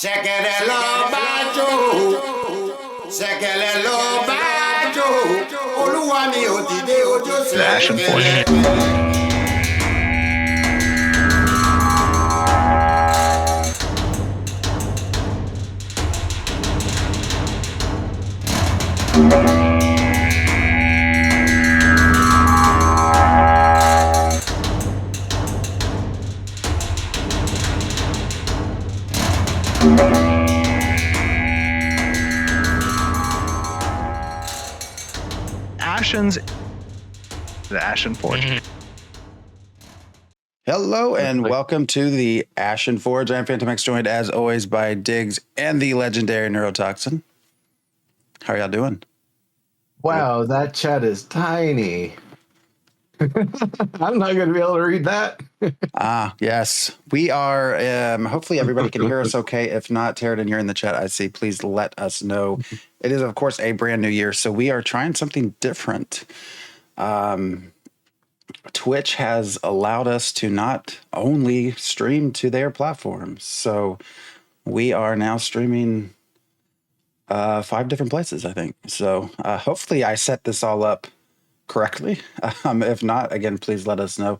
Ṣẹ̀kẹ̀rẹ̀ lọ bá jó, ṣẹ̀kẹ̀rẹ̀ lọ bá jó, olúwa mi ò dìde ojú The Ashen Forge. The Ashen Forge. Hello and welcome to the Ashen Forge. I'm Phantom X, joined as always by Diggs and the legendary Neurotoxin. How are y'all doing? Wow, that chat is tiny. I'm not going to be able to read that. Yes. We are, hopefully everybody can hear us okay. If not, Terradin, you're in the chat, I see. Please let us know. It is, of course, a brand new year, so we are trying something different. Twitch has allowed us to not only stream to their platforms, so we are now streaming 5 different places, I think. So hopefully I set this all up correctly. If not, again, please let us know.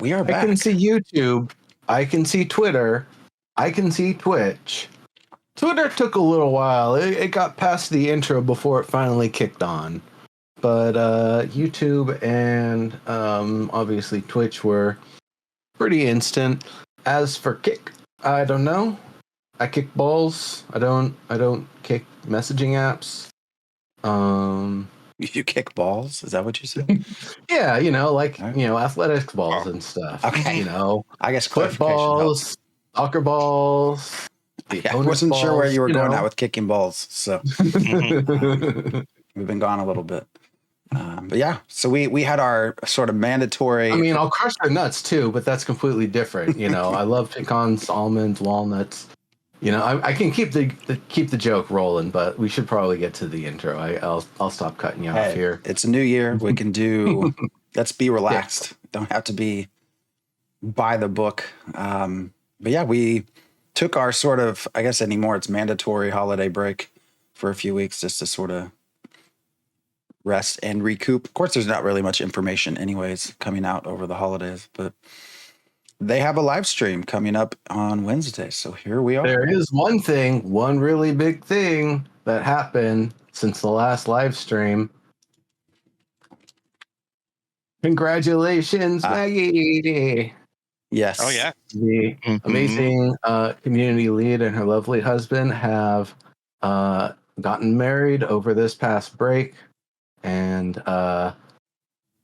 We are back. I can see YouTube. I can see Twitter. I can see Twitch. Twitter took a little while. It got past the intro before it finally kicked on. But YouTube and obviously Twitch were pretty instant. As for kick, I don't know. I kick balls. I don't kick messaging apps. You kick balls? Is that what you said? Yeah, athletics balls and stuff. Okay. I guess footballs, helps. soccer balls. I wasn't sure where you were going out with kicking balls, so we've been gone a little bit. But yeah, so we had our sort of mandatory. I mean, I'll crush their nuts too, but that's completely different. I love pecans, almonds, walnuts. I can keep the joke rolling, but we should probably get to the intro. I'll stop cutting you off here. It's a new year. We can do. Let's be relaxed. Yeah. Don't have to be by the book. But yeah, we took our sort of, I guess anymore it's mandatory holiday break for a few weeks just to sort of rest and recoup. Of course, there's not really much information anyways coming out over the holidays, but they have a live stream coming up on Wednesday. So here we are. There is one really big thing that happened since the last live stream. Congratulations, Maggie. Yes. Oh, yeah. The amazing community lead and her lovely husband have gotten married over this past break. And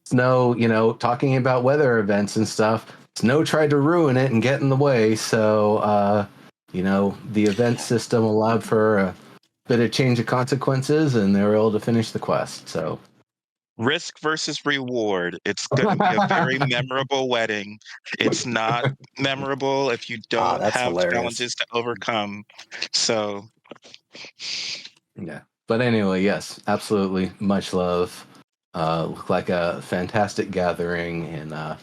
Snow, talking about weather events and stuff, Snow tried to ruin it and get in the way. So, the event system allowed for a bit of change of consequences, and they were able to finish the quest. So, risk versus reward. It's going to be a very memorable wedding. It's not memorable if you don't have hilarious. Challenges to overcome. So, yeah. But anyway, yes, absolutely. Much love. Looked like a fantastic gathering in a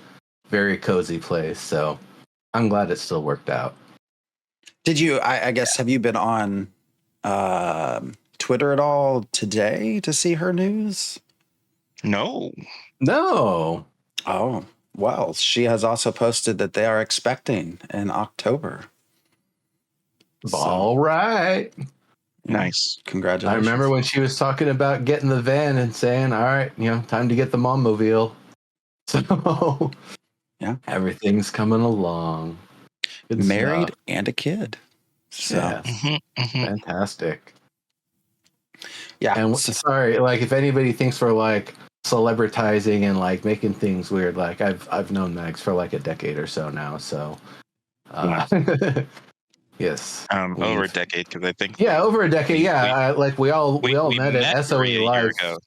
very cozy place. So I'm glad it still worked out. Did you, I guess, have you been on Twitter at all today to see her news? No. Oh, well, she has also posted that they are expecting in October. All right. Nice. Congratulations. I remember when she was talking about getting the van and saying, all right, time to get the mom-mobile. So yeah, everything's coming along. Good married stuff. And a kid. So yes. Fantastic. Yeah. And sorry, if anybody thinks we're celebritizing and making things weird, I've known Mags for a decade or so now. So yes. Over a decade, because I think. Yeah, over a decade. We all met at SOE Live. Ago.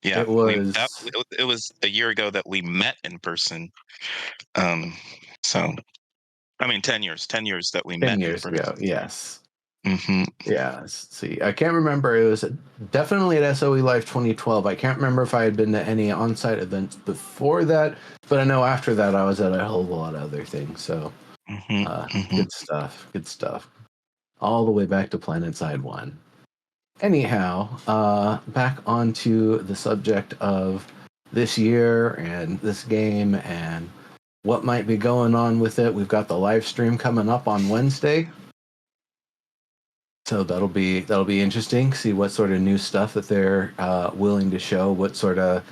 Yeah, it was a year ago that we met in person. 10 years. 10 years that we met. 10 years ago. Yes. Mm-hmm. Yeah. See, I can't remember. It was definitely at SOE Live 2012. I can't remember if I had been to any on-site events before that, but I know after that I was at a whole lot of other things. So. Good stuff. Good stuff. All the way back to PlanetSide 1. Anyhow, back onto the subject of this year and this game and what might be going on with it. We've got the live stream coming up on Wednesday. So that'll be interesting. See what sort of new stuff that they're willing to show, what sort of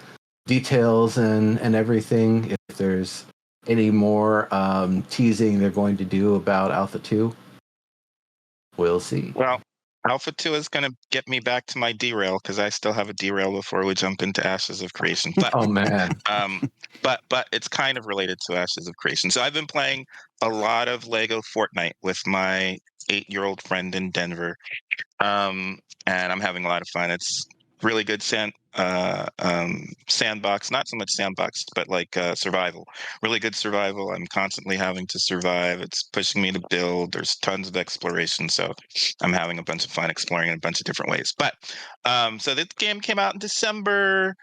details and everything. If there's any more teasing they're going to do about Alpha 2, we'll see. Well, Alpha 2 is going to get me back to my derail because I still have a derail before we jump into Ashes of Creation. But, oh man. But it's kind of related to Ashes of Creation. So I've been playing a lot of Lego Fortnite with my 8-year-old friend in Denver. And I'm having a lot of fun. It's really good sandbox, not so much sandbox, but like survival. Really good survival. I'm constantly having to survive. It's pushing me to build. There's tons of exploration. So I'm having a bunch of fun exploring in a bunch of different ways. But so the game came out in December.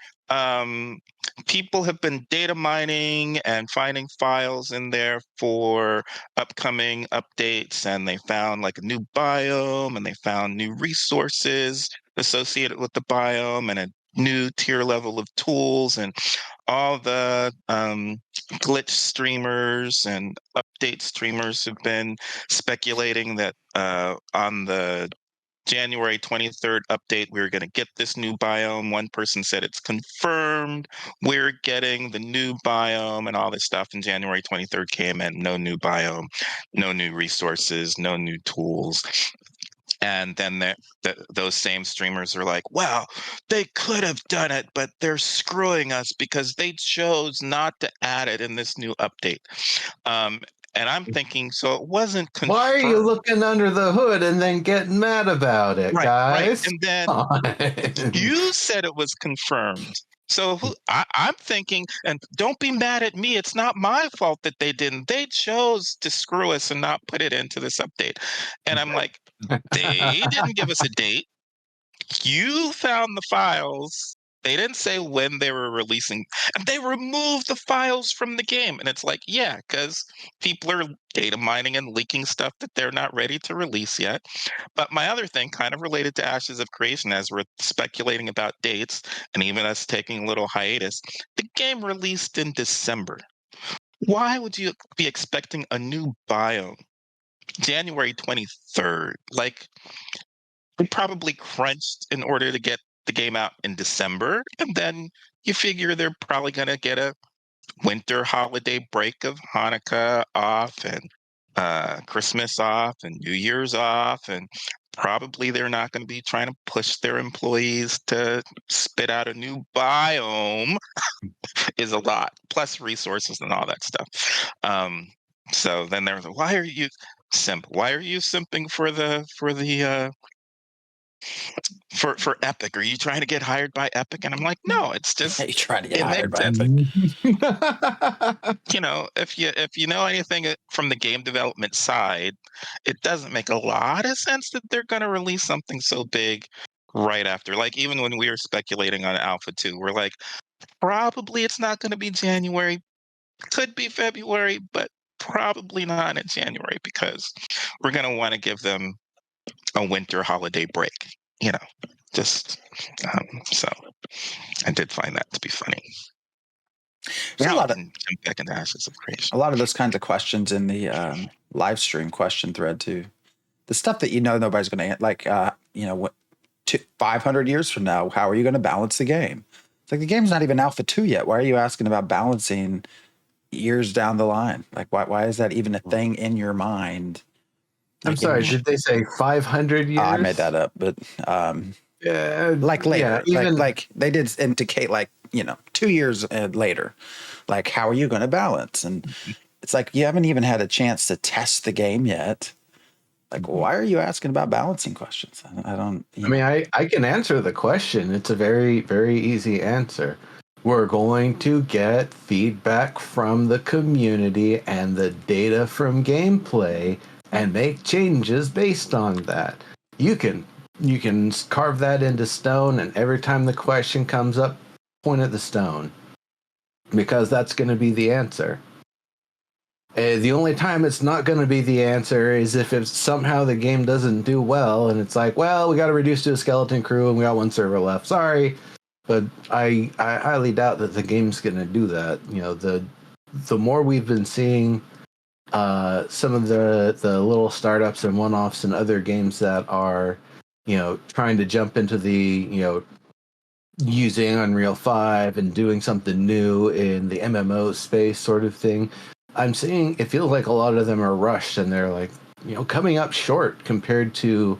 People have been data mining and finding files in there for upcoming updates, and they found like a new biome, and they found new resources associated with the biome, and a new tier level of tools, and all the glitch streamers and update streamers have been speculating that on the January 23rd update, we're going to get this new biome. One person said it's confirmed. We're getting the new biome and all this stuff. And January 23rd came and no new biome, no new resources, no new tools. And then those same streamers are like, well, they could have done it, but they're screwing us because they chose not to add it in this new update. And I'm thinking, so it wasn't confirmed. Why are you looking under the hood and then getting mad about it, guys? Right. And then you said it was confirmed. So I'm thinking, and don't be mad at me. It's not my fault that they didn't. They chose to screw us and not put it into this update. And I'm like, they didn't give us a date. You found the files. They didn't say when they were releasing, and they removed the files from the game. And it's like, yeah, because people are data mining and leaking stuff that they're not ready to release yet. But my other thing, kind of related to Ashes of Creation, as we're speculating about dates and even us taking a little hiatus, the game released in December. Why would you be expecting a new biome January 23rd? Like, we probably crunched in order to get the game out in December, and then you figure they're probably going to get a winter holiday break of Hanukkah off and Christmas off and New Year's off, and probably they're not going to be trying to push their employees to spit out a new biome is a lot, plus resources and all that stuff. So then there's why are you simping for Epic? Are you trying to get hired by Epic? And I'm like, no, it's just You trying to get it hired makes by sense. Epic. You know, if you know anything from the game development side, it doesn't make a lot of sense that they're going to release something so big right after. Like even when we were speculating on Alpha 2, we're like, probably it's not going to be January. Could be February, but probably not in January because we're going to want to give them a winter holiday break, you know, just so I did find that to be funny. So Now I can jump back into Ashes of Creation. A lot of those kinds of questions in the live stream question thread too. The stuff that nobody's going to like. What 500 years from now, how are you going to balance the game? It's like the game's not even Alpha 2 yet. Why are you asking about balancing years down the line? Like why is that even a thing in your mind? I'm sorry, did they say 500 years? I made that up, but like later, yeah, like they did indicate 2 years later, like how are you going to balance? And it's like you haven't even had a chance to test the game yet. Like, why are you asking about balancing questions? I don't. I mean, I can answer the question. It's a very, very easy answer. We're going to get feedback from the community and the data from gameplay and make changes based on that. You can carve that into stone, and every time the question comes up, point at the stone, because that's going to be the answer. The only time it's not going to be the answer is if it's somehow the game doesn't do well, and it's like, well, we got to reduce to a skeleton crew, and we got one server left. Sorry, but I highly doubt that the game's going to do that. You know, the more we've been seeing some of the little startups and one-offs and other games that are, you know, trying to jump into the, you know, using Unreal 5 and doing something new in the MMO space sort of thing. I'm seeing it feels like a lot of them are rushed and they're like, you know, coming up short compared to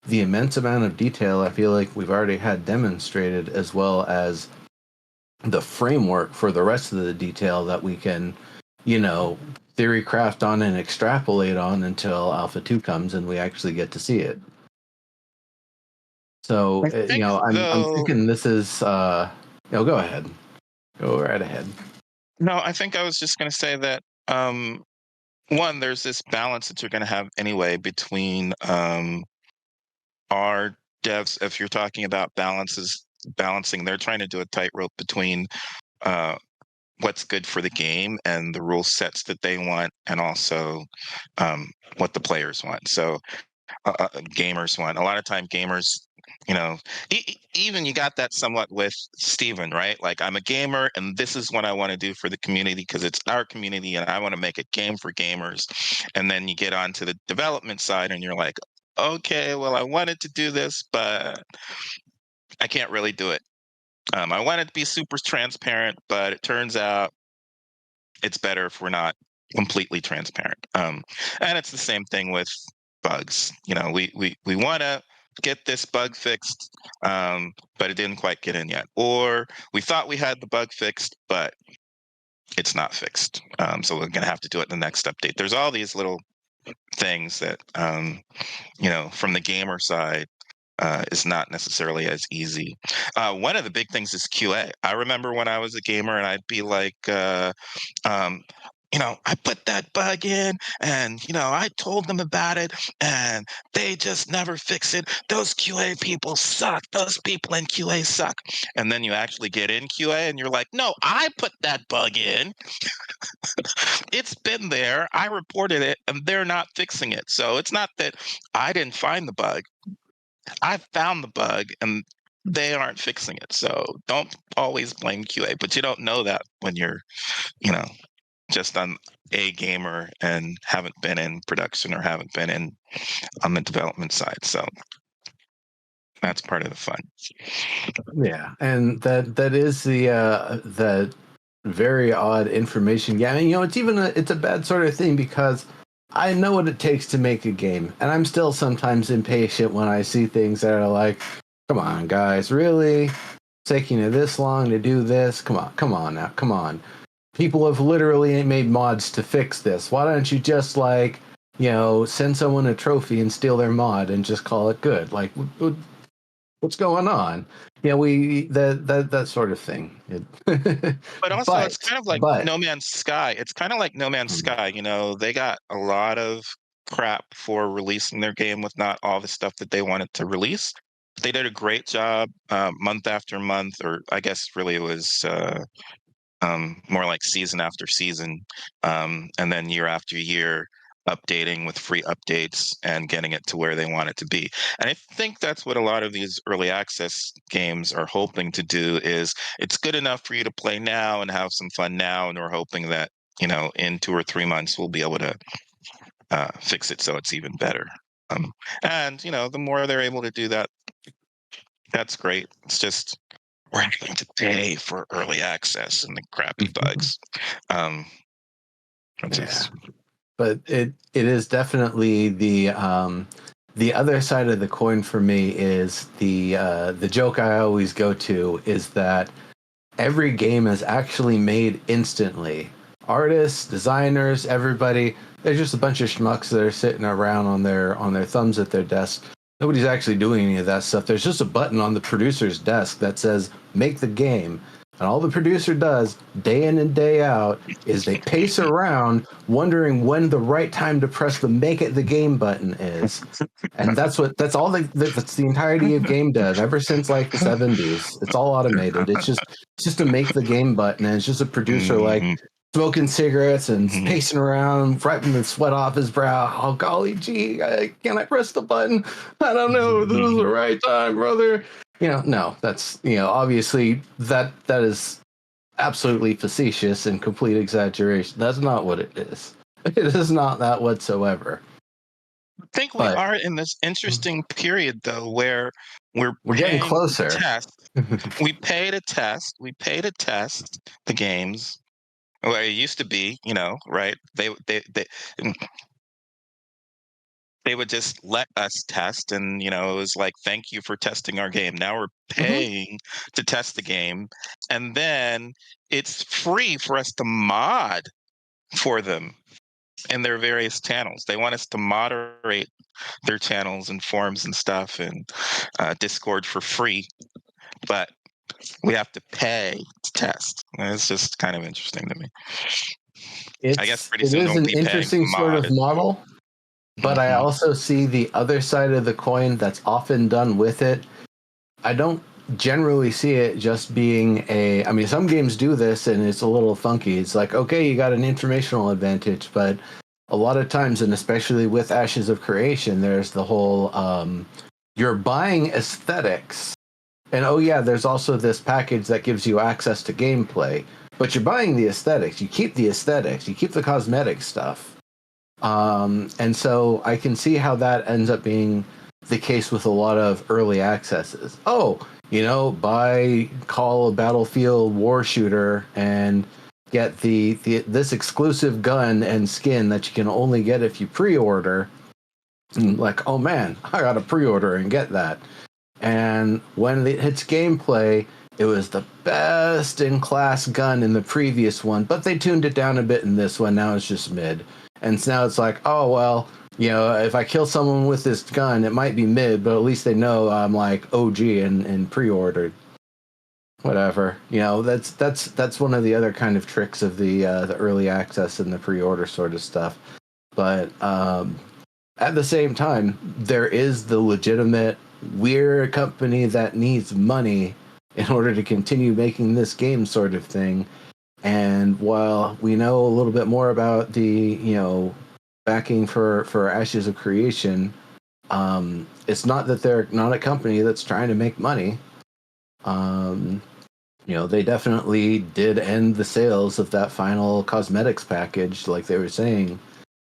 the immense amount of detail I feel like we've already had demonstrated, as well as the framework for the rest of the detail that we can, you know, theory craft on and extrapolate on until Alpha 2 comes and we actually get to see it. So, you know, I'm thinking this is, you know, go ahead. Go right ahead. No, I think I was just going to say that, one, there's this balance that you're going to have anyway between our devs. If you're talking about balancing, they're trying to do a tightrope between what's good for the game and the rule sets that they want, and also what the players want. So gamers want. A lot of time gamers, you know, even you got that somewhat with Steven, right? Like, I'm a gamer and this is what I want to do for the community because it's our community and I want to make a game for gamers. And then you get onto the development side and you're like, okay, well, I wanted to do this, but I can't really do it. I want it to be super transparent, but it turns out it's better if we're not completely transparent. And it's the same thing with bugs. You know, we want to get this bug fixed, but it didn't quite get in yet. Or we thought we had the bug fixed, but it's not fixed. So we're going to have to do it in the next update. There's all these little things that, you know, from the gamer side, is not necessarily as easy. One of the big things is QA. I remember when I was a gamer and I'd be like, you know, I put that bug in and, you know, I told them about it and they just never fix it. Those QA people suck. Those people in QA suck. And then you actually get in QA and you're like, no, I put that bug in. It's been there. I reported it and they're not fixing it. So it's not that I didn't find the bug. I found the bug and they aren't fixing it. So don't always blame QA, but you don't know that when you're, you know, just on a gamer and haven't been in production or haven't been on the development side. So that's part of the fun. Yeah, and that is the very odd information. Yeah, I mean, you know, it's a bad sort of thing because I know what it takes to make a game, and I'm still sometimes impatient when I see things that are like, come on, guys, really? It's taking you this long to do this? Come on now, come on. People have literally made mods to fix this. Why don't you just, like, you know, send someone a trophy and steal their mod and just call it good? Like, what's going on? Yeah, that sort of thing. But also, it's kind of like No Man's Sky. It's kind of like No Man's Sky. You know, they got a lot of crap for releasing their game with not all the stuff that they wanted to release. They did a great job month after month, or I guess really it was more like season after season, and then year after year, updating with free updates and getting it to where they want it to be. And I think that's what a lot of these early access games are hoping to do. Is it's good enough for you to play now and have some fun now, and we're hoping that, you know, in 2 or 3 months we'll be able to fix it so it's even better. And, you know, the more they're able to do that, that's great. It's just we're having to pay for early access and the crappy bugs. But it is definitely the other side of the coin for me is the joke I always go to is that every game is actually made instantly. Artists, designers, everybody, they're just a bunch of schmucks that are sitting around on their thumbs at their desk. Nobody's actually doing any of that stuff. There's just a button on the producer's desk that says make the game. And all the producer does day in and day out is they pace around wondering when the right time to press the make it the game button is. And that's the entirety of game dev ever since like the 70s. It's all automated. It's just to make the game button, and it's just a producer like, smoking cigarettes and Mhm. pacing around, wiping the sweat off his brow. Oh, golly gee, can I press the button? I don't know if this is the right time, brother. No, that's, obviously that is absolutely facetious and complete exaggeration. That's not what it is. It is not that whatsoever. I think we But are in this interesting period, though, where we're getting paying to closer. test. We pay to test. We pay to test the games. Well, it used to be, right? They would just let us test, and it was like, thank you for testing our game. Now we're paying to test the game, and then it's free for us to mod for them in their various channels. They want us to moderate their channels and forums and stuff, and Discord for free, but we have to pay to test. And it's just kind of interesting to me. I guess pretty It soon is we'll an be paying to interesting sort mod of it. model, but I Mhm. also see the other side of the coin that's often done with it. I don't generally see it just being I mean, some games do this and it's a little funky. It's like, okay, you got an informational advantage, but a lot of times, and especially with Ashes of Creation, there's the whole you're buying aesthetics. And oh yeah, there's also this package that gives you access to gameplay, but you're buying the aesthetics. You keep the aesthetics. You keep the cosmetic stuff. And so I can see how that ends up being the case with a lot of early accesses. Oh, buy Call of Battlefield War Shooter and get this exclusive gun and skin that you can only get if you pre-order. And like, oh man, I got to pre-order and get that. And when it hits gameplay, it was the best in class gun in the previous one, but they tuned it down a bit in this one. Now it's just mid. And so now it's like, oh, well, if I kill someone with this gun, it might be mid, but at least they know I'm like OG and pre-ordered. Whatever. That's one of the other kind of tricks of the early access and the pre-order sort of stuff. But at the same time, there is the legitimate, we're a company that needs money in order to continue making this game sort of thing. And while we know a little bit more about the, backing for Ashes of Creation, it's not that they're not a company that's trying to make money. They definitely did end the sales of that final cosmetics package, like they were saying.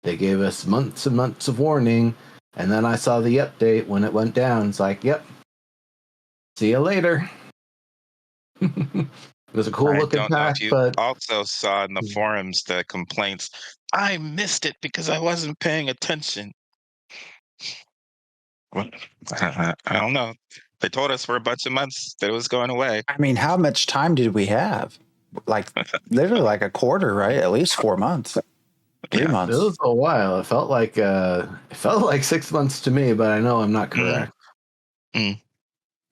They gave us months and months of warning, and then I saw the update when it went down. It's like, yep, see you later. It was a cool I looking don't know pack, if you but also saw in the forums the complaints. I missed it because I wasn't paying attention. Well, I don't know. They told us for a bunch of months that it was going away. I mean, how much time did we have? Like literally like a quarter, right? At least 4 months. 3 Yeah. it months. was a while. It felt like 6 months to me, but I know I'm not correct.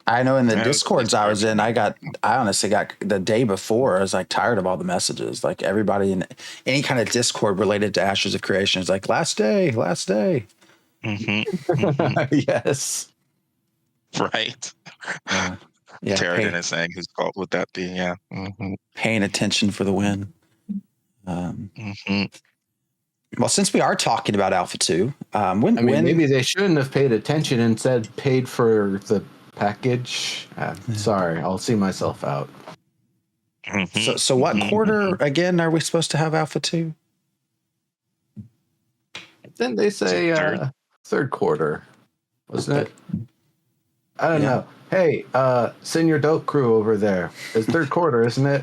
I know in the Yeah, it was Discords I was in, I honestly got the day before, I was like tired of all the messages. Like everybody in any kind of Discord related to Ashes of Creation is like, last day. Yes. Right. Yeah. Terradin is saying, whose fault would that be? Yeah. Paying attention for the win. Well, since we are talking about Alpha 2, when maybe they shouldn't have paid attention and said paid for the package. Sorry, I'll see myself out. So what quarter again are we supposed to have Alpha 2? Didn't they say third quarter? Wasn't it? I don't know. Hey, send your dope crew over there. It's third quarter, isn't it?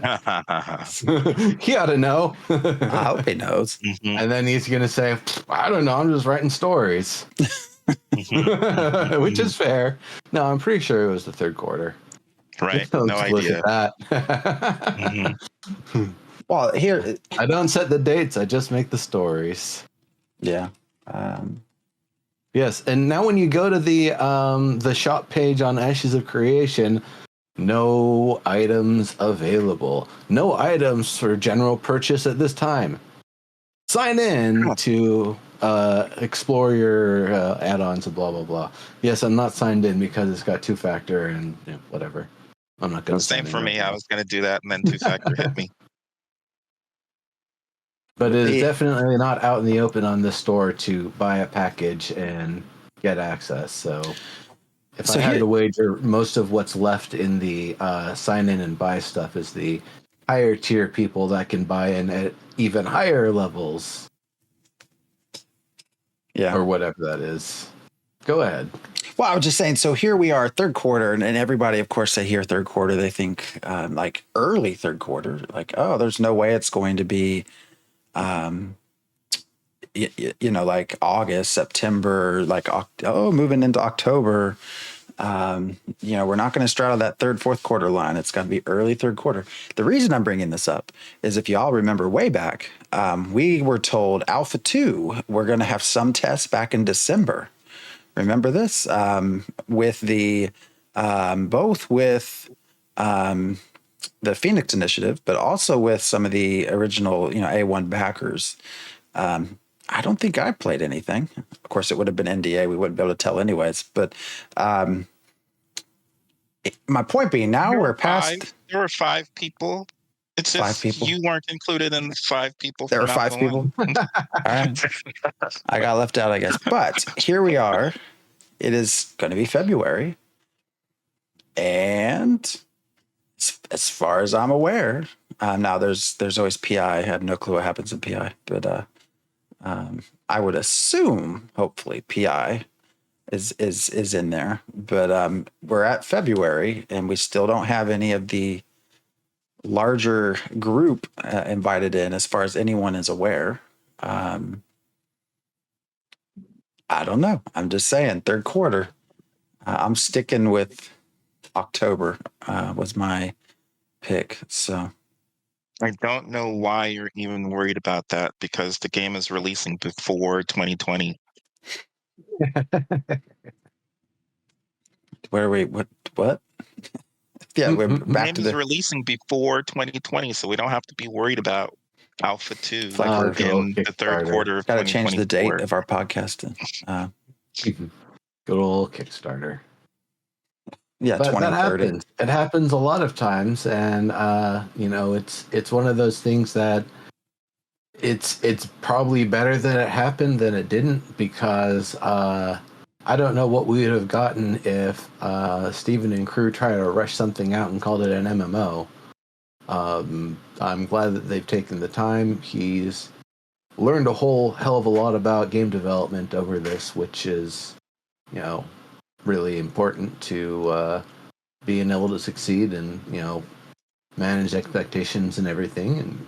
He ought to know. I hope he knows. And then he's going to say, I don't know. I'm just writing stories. Which is fair. No, I'm pretty sure it was the third quarter. Right. So No idea. Look at that. Well, here I don't set the dates. I just make the stories. Yeah. Yes, and now when you go to the shop page on Ashes of Creation, no items available. No items for general purchase at this time. Sign in to explore your add-ons and blah blah blah. Yes, I'm not signed in because it's got two-factor and whatever. I'm not going to. Same for me. I was going to do that, and then two-factor hit me. But it is definitely not out in the open on this store to buy a package and get access. So if I had to wager, most of what's left in the sign in and buy stuff is the higher tier people that can buy in at even higher levels. Yeah. Or whatever that is. Go ahead. Well, I was just saying, so here we are, third quarter, and everybody, of course, they hear third quarter, they think like early third quarter, like, oh, there's no way it's going to be, you know, like August, September, like, moving into October. You know, we're not going to straddle that third, fourth quarter line. It's got to be early third quarter. The reason I'm bringing this up is if y'all remember way back, we were told Alpha 2, we're going to have some tests back in December. Remember this? With the both with the Phoenix Initiative, but also with some of the original, you know, A1 backers. I don't think I played anything. Of course, it would have been NDA. We wouldn't be able to tell anyways. But my point being, now we're past. There were 5 people. It's just 5 people. You weren't included in the 5 people. There were 5 people. All right. I got left out, I guess. But here we are. It is going to be February. And as far as I'm aware, now there's always PI. I have no clue what happens in PI. But I would assume, hopefully, PI is in there. But we're at February, and we still don't have any of the larger group invited in as far as anyone is aware. I don't know. I'm just saying, third quarter. I'm sticking with October was my pick. So I don't know why you're even worried about that, because the game is releasing before 2020. Where are we? What? Yeah, we're back to the releasing before 2020, so we don't have to be worried about Alpha 2 like in the third quarter of 2024. Got to change the date of our podcast. Good old Kickstarter. Yeah, but 2030. That happens. It happens a lot of times, and you know, it's one of those things that it's probably better that it happened than it didn't, because I don't know what we would have gotten if Steven and crew tried to rush something out and called it an MMO. I'm glad that they've taken the time. He's learned a whole hell of a lot about game development over this, which is, you know, really important to being able to succeed and, you know, manage expectations and everything. And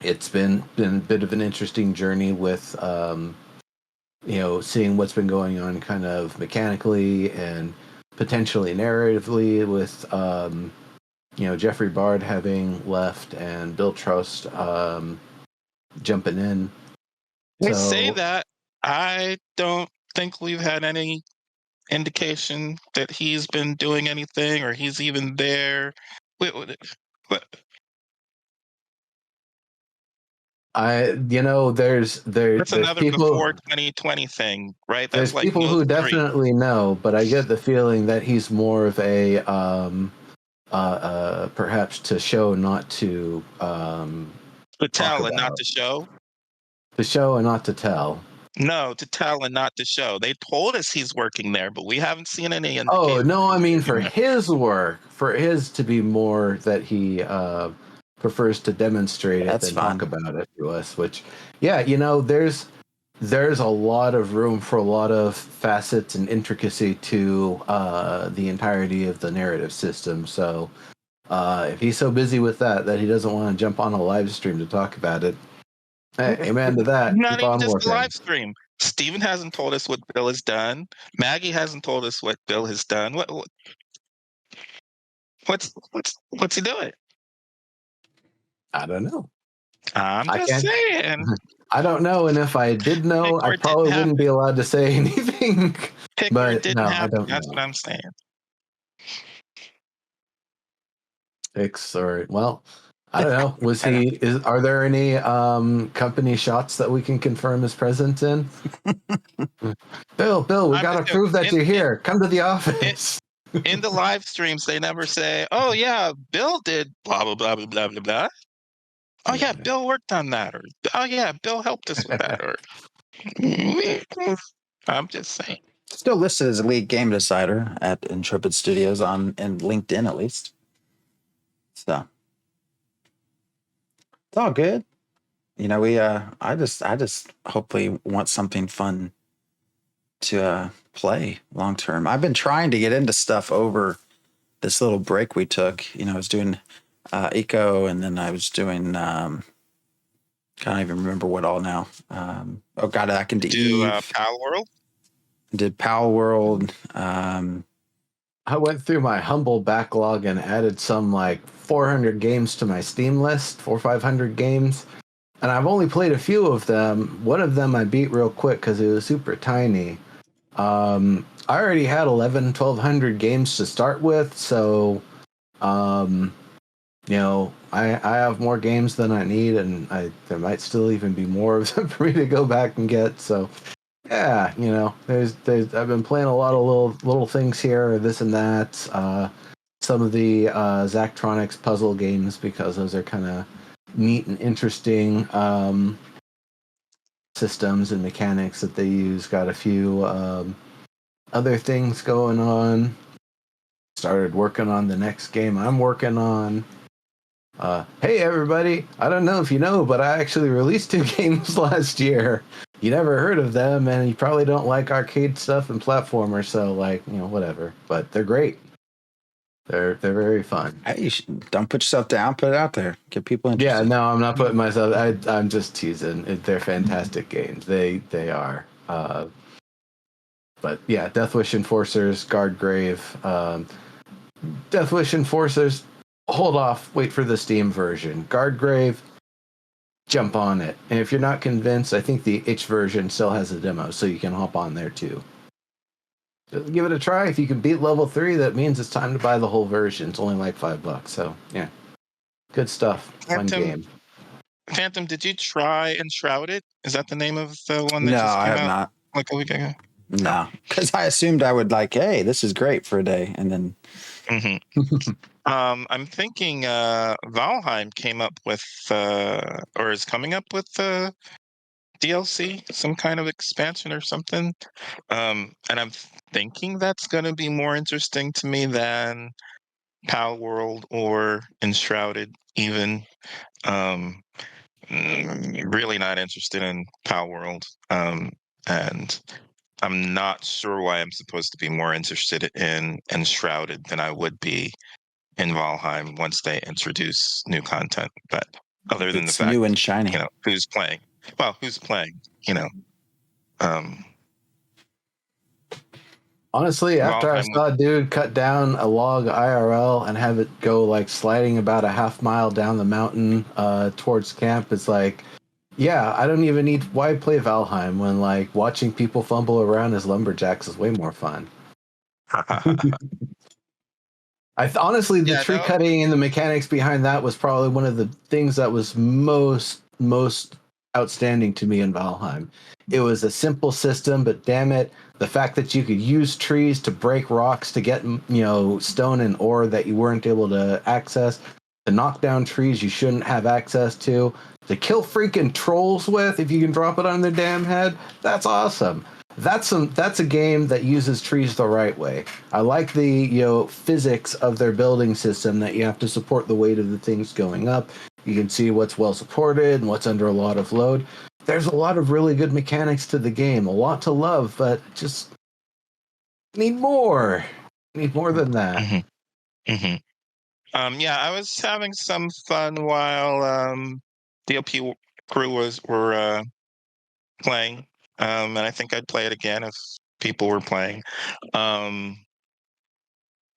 it's been a bit of an interesting journey with you know, seeing what's been going on kind of mechanically and potentially narratively with you know, Jeffrey Bard having left and Bill Trost jumping in. They say that. I don't think we've had any indication that he's been doing anything or he's even there. What? You know, there's another people before 2020 thing, right? That's there's like people who definitely know, but I get the feeling that he's more of a perhaps to show, not to to tell and not to show. To show and not to tell. No, to tell and not to show. They told us he's working there, but we haven't seen any indication. Oh no, I mean for his work, for his to be more that he prefers to demonstrate it than talk about it to us, which, yeah, you know, there's a lot of room for a lot of facets and intricacy to the entirety of the narrative system. So if he's so busy with that he doesn't want to jump on a live stream to talk about it, hey, amen to that. Not even just a live stream. Steven hasn't told us what Bill has done. Maggie hasn't told us what Bill has done. What's he doing? I don't know. I'm just saying. I don't know, and if I did know, I probably wouldn't be allowed to say anything. But no, I don't know. That's what I'm saying. Well, I don't know. Are there any company shots that we can confirm his presence in? Bill, we got to prove that you're here. Come to the office. In the live streams, they never say, "Oh yeah, Bill did blah blah blah blah blah blah." oh yeah, Bill worked on that, or oh yeah, Bill helped us with that, or I'm just saying. Still listed as a lead game decider at Intrepid Studios on LinkedIn at least. So it's all good. You know, I just hopefully want something fun to play long term. I've been trying to get into stuff over this little break we took. You know, I was doing Eco, and then I was doing can't even remember what all now. Oh, got back into Eve. Pal World. Did Pal World. I went through my humble backlog and added some like 400 games to my Steam list, 400 or 500 games. And I've only played a few of them. One of them I beat real quick because it was super tiny. I already had 1,200 games to start with. So, you know, I have more games than I need, and there might still even be more of them for me to go back and get. So, yeah, you know, there's I've been playing a lot of little things here, this and that. Some of the Zachtronics puzzle games, because those are kind of neat and interesting systems and mechanics that they use. Got a few other things going on. Started working on the next game I'm working on. Hey everybody, I don't know if you know, but I actually released 2 games last year. You never heard of them, and you probably don't like arcade stuff and platformers, so like, you know, whatever. But they're great. They're very fun. Hey, don't put yourself down. Put it out there. Get people interested. Yeah, no, I'm not putting myself. I'm just teasing. They're fantastic games. They are. But yeah, Deathwish Enforcers, Guardgrave, Deathwish Enforcers. Hold off. Wait for the Steam version. Guardgrave. Jump on it. And if you're not convinced, I think the itch version still has a demo, so you can hop on there too. Just give it a try. If you can beat level 3, that means it's time to buy the whole version. It's only like $5. So yeah, good stuff. Fun game. Phantom, did you try Enshrouded? Is that the name of the one that No, just I came have out not. like a week ago? No, because I assumed I would like, hey, this is great for a day, and then. Mm-hmm. I'm thinking Valheim came up with, or is coming up with DLC, some kind of expansion or something. And I'm thinking that's going to be more interesting to me than Pal World or Enshrouded, even. Really not interested in Pal World. And I'm not sure why I'm supposed to be more interested in Enshrouded than I would be in Valheim once they introduce new content. But other than the It's fact, new and shiny. you know, who's playing? Well, who's playing? You know, honestly, after I Valheim saw a dude cut down a log IRL and have it go like sliding about a half mile down the mountain towards camp, it's like, yeah, I don't even need. Why play Valheim when like watching people fumble around as lumberjacks is way more fun. Honestly, the tree cutting and the mechanics behind that was probably one of the things that was most outstanding to me in Valheim. It was a simple system, but damn it, the fact that you could use trees to break rocks to get, you know, stone and ore that you weren't able to access, to knock down trees you shouldn't have access to kill freaking trolls with if you can drop it on their damn head. That's awesome. That's a game that uses trees the right way. I like the, you know, physics of their building system, that you have to support the weight of the things going up. You can see what's well supported and what's under a lot of load. There's a lot of really good mechanics to the game, a lot to love, but just need more. Need more than that. Mm-hmm. Mm-hmm. Yeah, I was having some fun while DOP crew were playing. And I think I'd play it again if people were playing.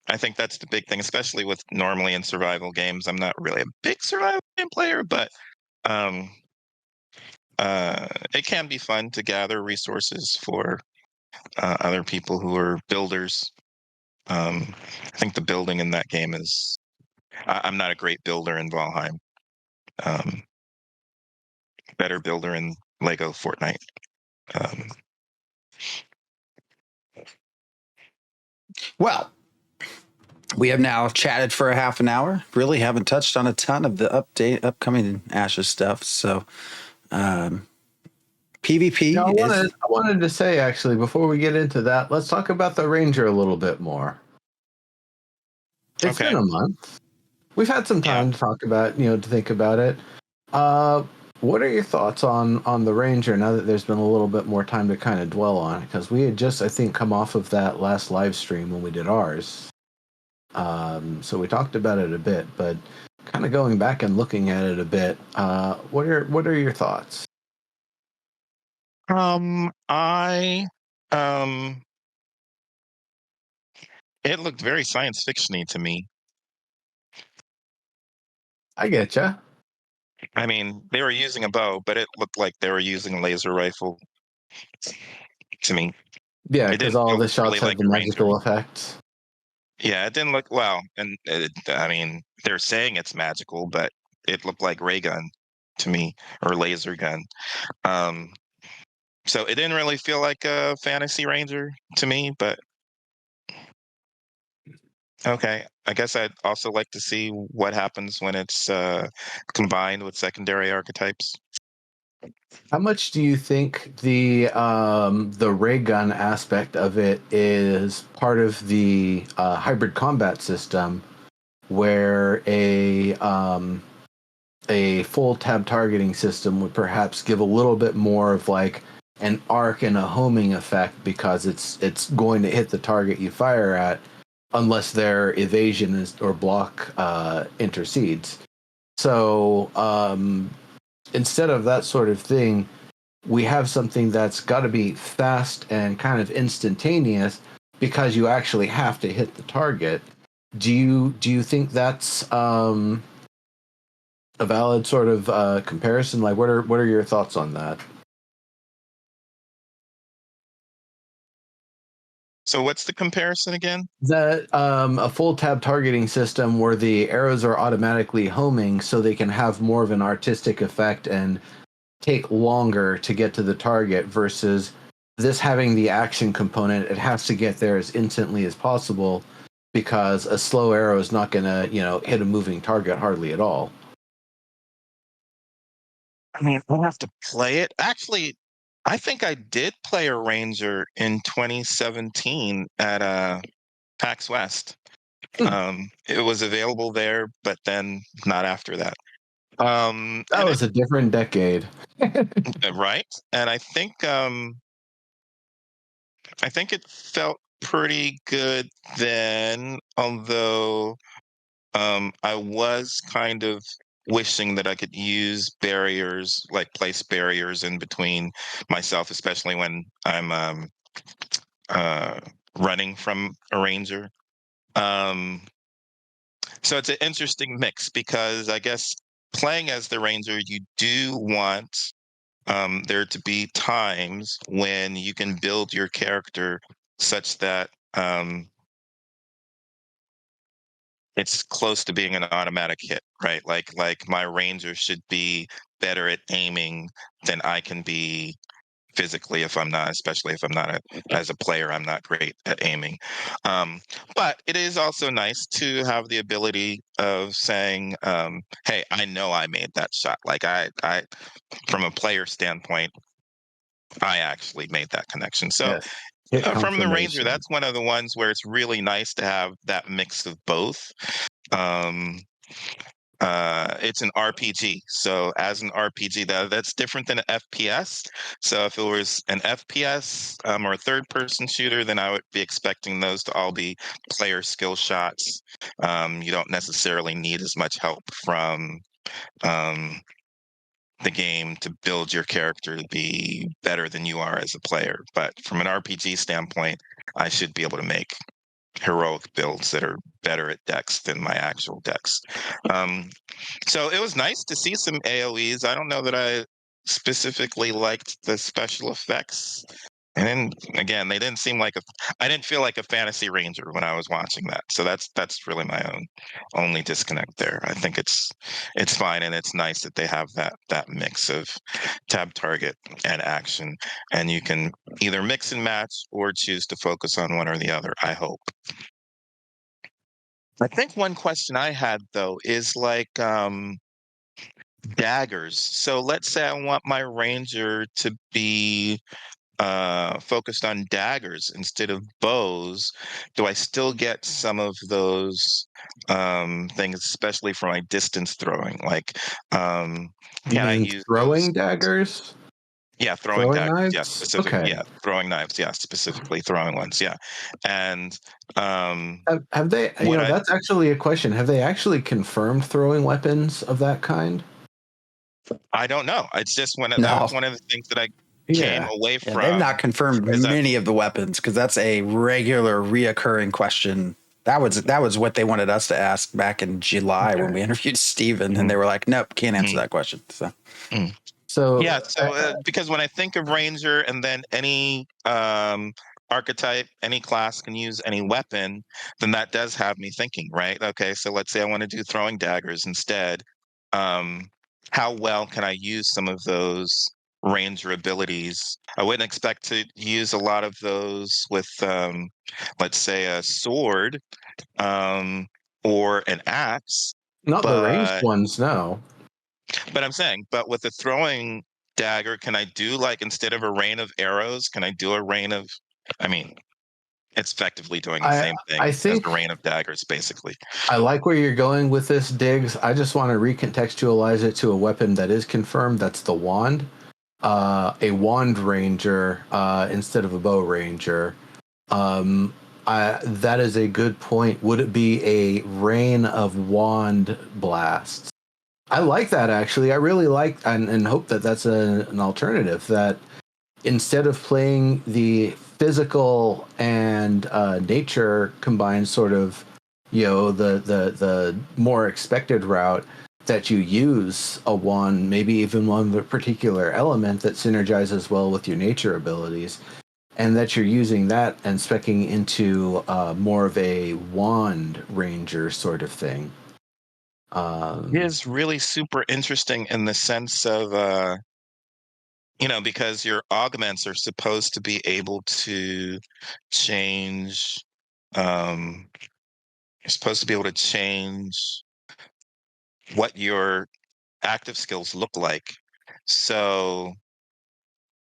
I think that's the big thing, especially with normally in survival games. I'm not really a big survival game player, but it can be fun to gather resources for other people who are builders. I think the building in that game is. I'm not a great builder in Valheim. Better builder in Lego Fortnite. Well, We have now chatted for a half an hour. Really haven't touched on a ton of the upcoming Ashes stuff. So, PvP Now, is. I wanted to say, actually, before we get into that, let's talk about the Ranger a little bit more. It's Okay. been a month. We've had some time to talk about, to think about it. What are your thoughts on the Ranger now that there's been a little bit more time to kind of dwell on it? Because we had just, I think, come off of that last live stream when we did ours. So we talked about it a bit, but kind of going back and looking at it a bit, what are your thoughts? I it looked very science fictiony to me. I getcha. I mean, they were using a bow, but it looked like they were using a laser rifle to me. Yeah, It because didn't all feel the shots really have like the a Ranger. magical effects. Yeah, it didn't look well, and I mean, they're saying it's magical, but it looked like ray gun to me or laser gun. Um, so it didn't really feel like a fantasy ranger to me, but okay. I guess I'd also like to see what happens when it's combined with secondary archetypes. How much do you think the ray gun aspect of it is part of the hybrid combat system, where a full tab targeting system would perhaps give a little bit more of like an arc and a homing effect because it's going to hit the target you fire at unless their evasion or block intercedes. So instead of that sort of thing, we have something that's got to be fast and kind of instantaneous because you actually have to hit the target. Do you think that's a valid sort of comparison? Like, what are your thoughts on that? So what's the comparison again? That a full tab targeting system where the arrows are automatically homing, so they can have more of an artistic effect and take longer to get to the target, versus this having the action component. It has to get there as instantly as possible because a slow arrow is not going to hit a moving target hardly at all. I mean, I'll have to play it. Actually, I think I did play a Ranger in 2017 at PAX West. It was available there, but then not after that. That was a different decade. Right? And I think it felt pretty good then, although I was kind of wishing that I could use barriers, like place barriers in between myself, especially when I'm uh, running from a ranger. Um, so it's an interesting mix because I guess playing as the ranger, you do want there to be times when you can build your character such that it's close to being an automatic hit, right? Like my ranger should be better at aiming than I can be physically if I'm not, especially if I'm not as a player, I'm not great at aiming. Um, but it is also nice to have the ability of saying, "Hey, I know I made that shot." Like from a player standpoint, I actually made that connection. So Yes. Hit from the Ranger, confirmation. that's one of the ones where it's really nice to have that mix of both. Um, it's an RPG, so as an RPG, that's different than an FPS. So if it was an FPS or a third-person shooter, then I would be expecting those to all be player skill shots. You don't necessarily need as much help from um, the game to build your character to be better than you are as a player. But from an RPG standpoint, I should be able to make heroic builds that are better at decks than my actual decks. Um, so it was nice to see some AoEs. I don't know that I specifically liked the special effects. And then again, they didn't seem like I didn't feel like a fantasy ranger when I was watching that. So that's really my only disconnect there. I think it's fine and it's nice that they have that mix of tab target and action, and you can either mix and match or choose to focus on one or the other, I hope. I think one question I had though is like daggers. So let's say I want my ranger to be focused on daggers instead of bows. Do I still get some of those things, especially for my distance throwing? Like, You can I mean use those? throwing daggers? Yeah, throwing Throwing daggers. Yeah, knives? specific. Okay. Yeah, throwing knives. Yeah, specifically throwing ones. Yeah, and Have they, would I? that's actually a question. Have they actually confirmed throwing weapons of that kind? I don't know. It's just that No. was one of the things that I came Yeah. away Yeah, they've from. not confirmed Is that many of the weapons because that's a regular, reoccurring question. That was what they wanted us to ask back in July when we interviewed Steven, and they were like, "Nope, can't answer Mhm. that question." So Mhm. So, Yeah, so because when I think of ranger and then any archetype, any class can use any weapon, then that does have me thinking, right? Okay, so let's say I want to do throwing daggers instead. Um, how well can I use some of those ranger abilities? I wouldn't expect to use a lot of those with, let's say, a sword um, or an axe, not the ranged but ones, no. I'm saying, but with the throwing dagger, can I do like instead of a rain of arrows, can I do a rain of? I mean, it's effectively doing the I same I thing as a think rain of daggers, basically. I like where you're going with this, Diggs. I just want to recontextualize it to a weapon that is confirmed. That's the wand. A wand ranger instead of a bow ranger. Um, that is a good point. Would it be a rain of wand blasts? I like that actually. I really like and hope that that's an alternative. That instead of playing the physical and nature combined sort of, the more expected route, that you use a one, maybe even one of a particular element that synergizes well with your nature abilities, and that you're using that and specking into more of a wand ranger sort of thing. It is really super interesting in the sense of because your augments are supposed to be able to change um you're supposed to be able to change what your active skills look like. So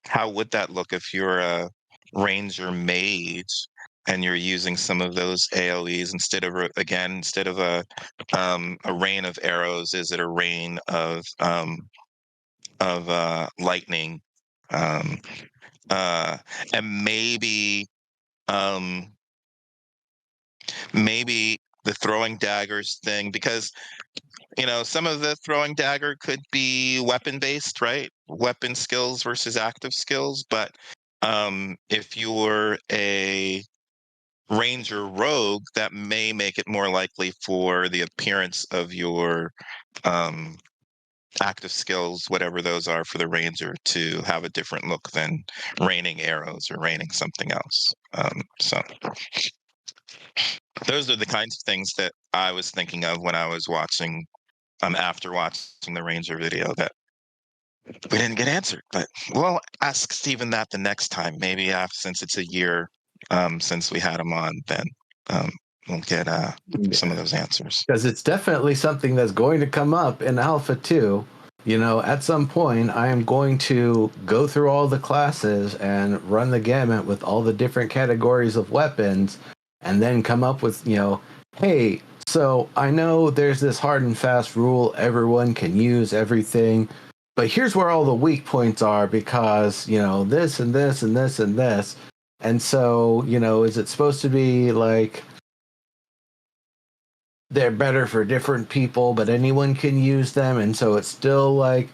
how would that look if you're a ranger mage and you're using some of those AoEs instead of a rain of arrows? Is it a rain of lightning? Um, uh, and um, maybe the throwing daggers thing, because some of the throwing dagger could be weapon based, right? Weapon skills versus active skills. But if you're a ranger rogue, that may make it more likely for the appearance of your um, active skills, whatever those are for the ranger, to have a different look than raining arrows or raining something else. So those are the kinds of things that I was thinking of when I was watching after watching the Ranger video that we didn't get answered. But we'll ask Steven that the next time. Maybe since it's a year since we had him on, then um, we'll get some of those answers. Because it's definitely something that's going to come up in Alpha 2. At some point, I am going to go through all the classes and run the gamut with all the different categories of weapons, and then come up with, hey, so I know there's this hard and fast rule, everyone can use everything, but here's where all the weak points are because, this and this and this and this. And so, is it supposed to be like they're better for different people, but anyone can use them, and so it's still like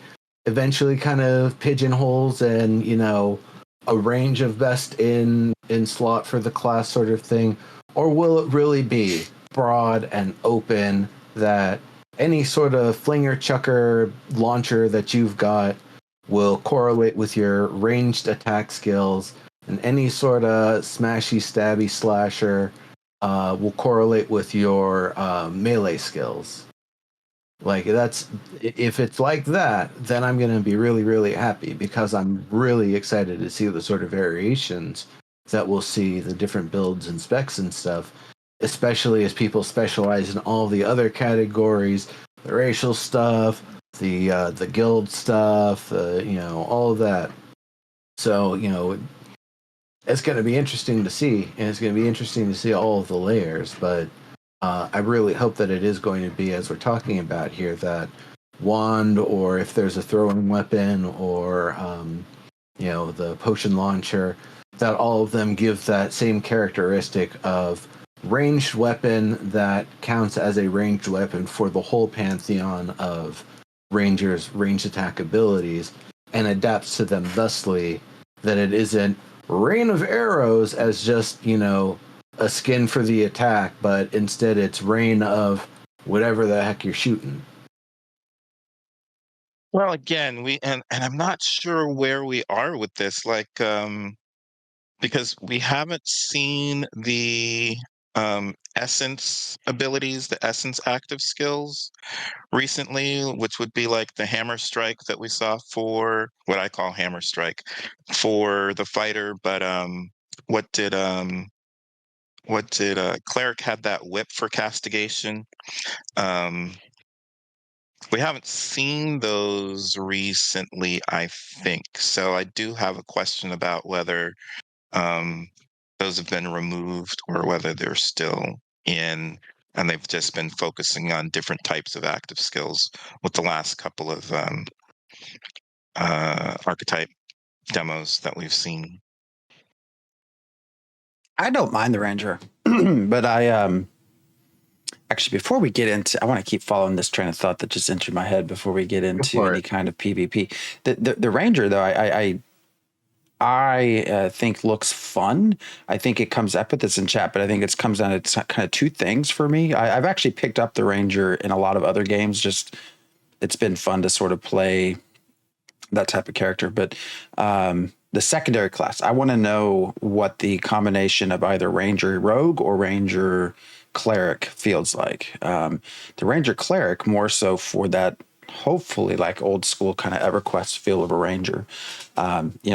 eventually kind of pigeonholes and a range of best in slot for the class sort of thing, or will it really be broad and open that any sort of flinger chucker launcher that you've got will correlate with your ranged attack skills, and any sort of smashy stabby slasher will correlate with your melee skills. Like that's if it's like that, then I'm going to be really, really happy because I'm really excited to see the sort of variations that we'll see, the different builds and specs and stuff. especially as people specialize in all the other categories, the racial stuff, the guild stuff, all of that. So, it's going to be interesting to see, and it's going to be interesting to see all of the layers. But I really hope that it is going to be, as we're talking about here, that wand, or if there's a throwing weapon, or the potion launcher, that all of them give that same characteristic of ranged weapon that counts as a ranged weapon for the whole pantheon of rangers' ranged attack abilities, and adapts to them thusly, that it isn't rain of arrows as just, a skin for the attack, but instead it's rain of whatever the heck you're shooting. Well, again, and I'm not sure where we are with this, because we haven't seen the essence abilities, the essence active skills recently, which would be like the hammer strike that we saw for what I call hammer strike for the fighter. But what did cleric had that whip for castigation? We haven't seen those recently, I think. So I do have a question about whether those have been removed or whether they're still in, and they've just been focusing on different types of active skills with the last couple of archetype demos that we've seen. I don't mind the ranger, but I actually, before we get into, I want to keep following this train of thought that just entered my head before we get into any kind of PvP. The ranger, though, I think looks fun. I think it comes up with this in chat, but I think it comes down to kind of two things for me. I've actually picked up the ranger in a lot of other games. Just it's been fun to sort of play that type of character. But the secondary class, I want to know what the combination of either ranger rogue or ranger cleric feels like. The ranger cleric more so for that, hopefully like old school kind of EverQuest feel of a ranger.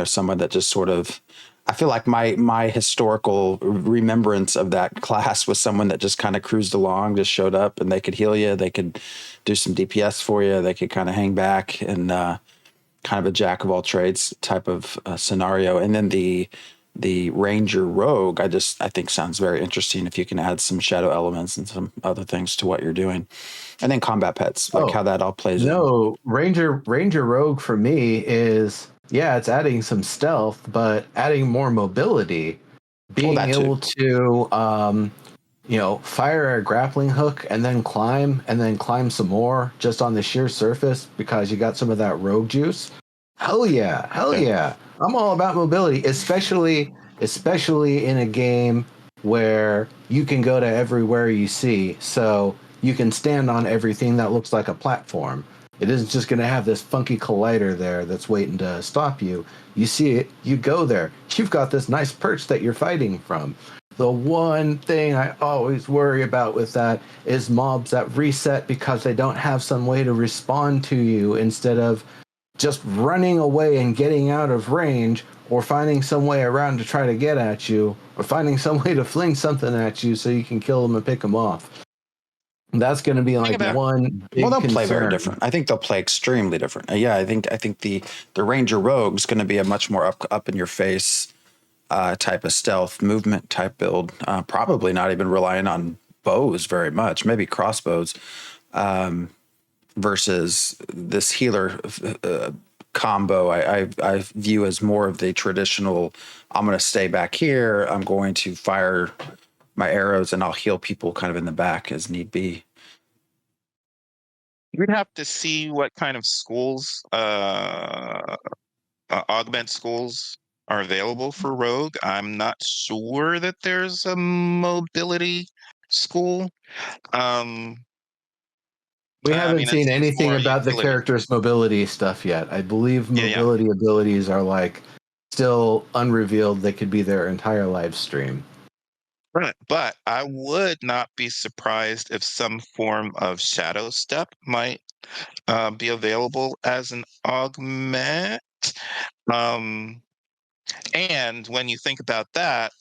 Someone that just sort of, I feel like my historical remembrance of that class was someone that just kind of cruised along, just showed up, and they could heal you, they could do some DPS for you, they could kind of hang back, and kind of a jack of all trades type of scenario. And then the ranger rogue, I think sounds very interesting if you can add some shadow elements and some other things to what you're doing. And then combat pets, like how that all plays in. No, Ranger Rogue for me is, it's adding some stealth, but adding more mobility. Being able to fire a grappling hook and then climb some more just on the sheer surface because you got some of that rogue juice. Hell yeah. I'm all about mobility, especially in a game where you can go to everywhere you see. So you can stand on everything that looks like a platform. It isn't just going to have this funky collider there that's waiting to stop you. You see it, you go there. You've got this nice perch that you're fighting from. The one thing I always worry about with that is mobs that reset because they don't have some way to respond to you instead of just running away and getting out of range, or finding some way around to try to get at you, or finding some way to fling something at you so you can kill them and pick them off. That's going to be like one big they'll concern. play very different. I think they'll play extremely different. I think the Ranger Rogue's going to be a much more up in your face type of stealth movement type build. Probably not even relying on bows very much. Maybe crossbows versus this healer combo. I view as more of the traditional. I'm going to stay back here. I'm going to fire my arrows and I'll heal people kind of in the back as need be. We'd have to see what kind of schools, augment schools are available for Rogue. I'm not sure that there's a mobility school. We haven't seen anything about the character's mobility stuff yet. I believe mobility abilities are like still unrevealed. They could be their entire live stream. Right. But I would not be surprised if some form of shadow step might be available as an augment. And when you think about that,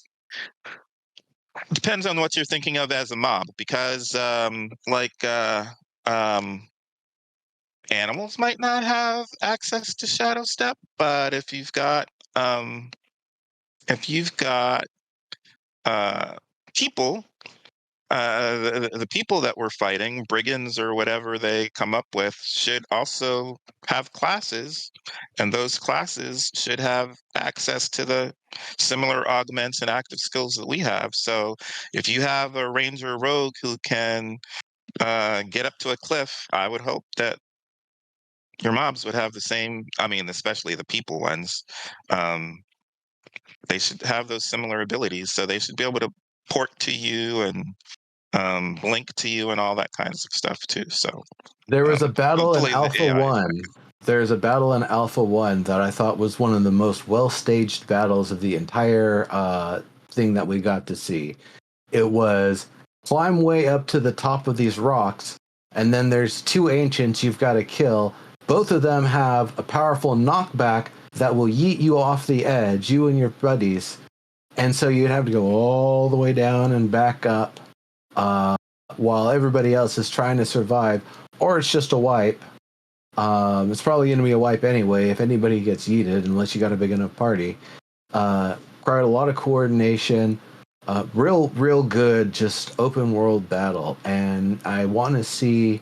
Depends on what you're thinking of as a mob, because um, animals might not have access to shadow step, but um, if you've got uh, people, the people that we're fighting, brigands or whatever they come up with, should also have classes, and those classes should have access to the similar augments and active skills that we have. So if you have a ranger rogue who can get up to a cliff, I would hope that your mobs would have the same. I mean, especially the people ones. Um, they should have those similar abilities, so they should be able to port to you and link to you and all that kinds of stuff too. So There was a battle in hopefully the Alpha AI. 1. There's a battle in Alpha 1 that I thought was one of the most well-staged battles of the entire thing that we got to see. It was climb way up to the top of these rocks, and then there's two ancients you've got to kill. Both of them have a powerful knockback that will yeet you off the edge, you and your buddies. And so you'd have to go all the way down and back up while everybody else is trying to survive, or it's just a wipe. It's probably going to be a wipe anyway if anybody gets yeeted, unless you got a big enough party. Required a lot of coordination. Real good, just open world battle, and I want to see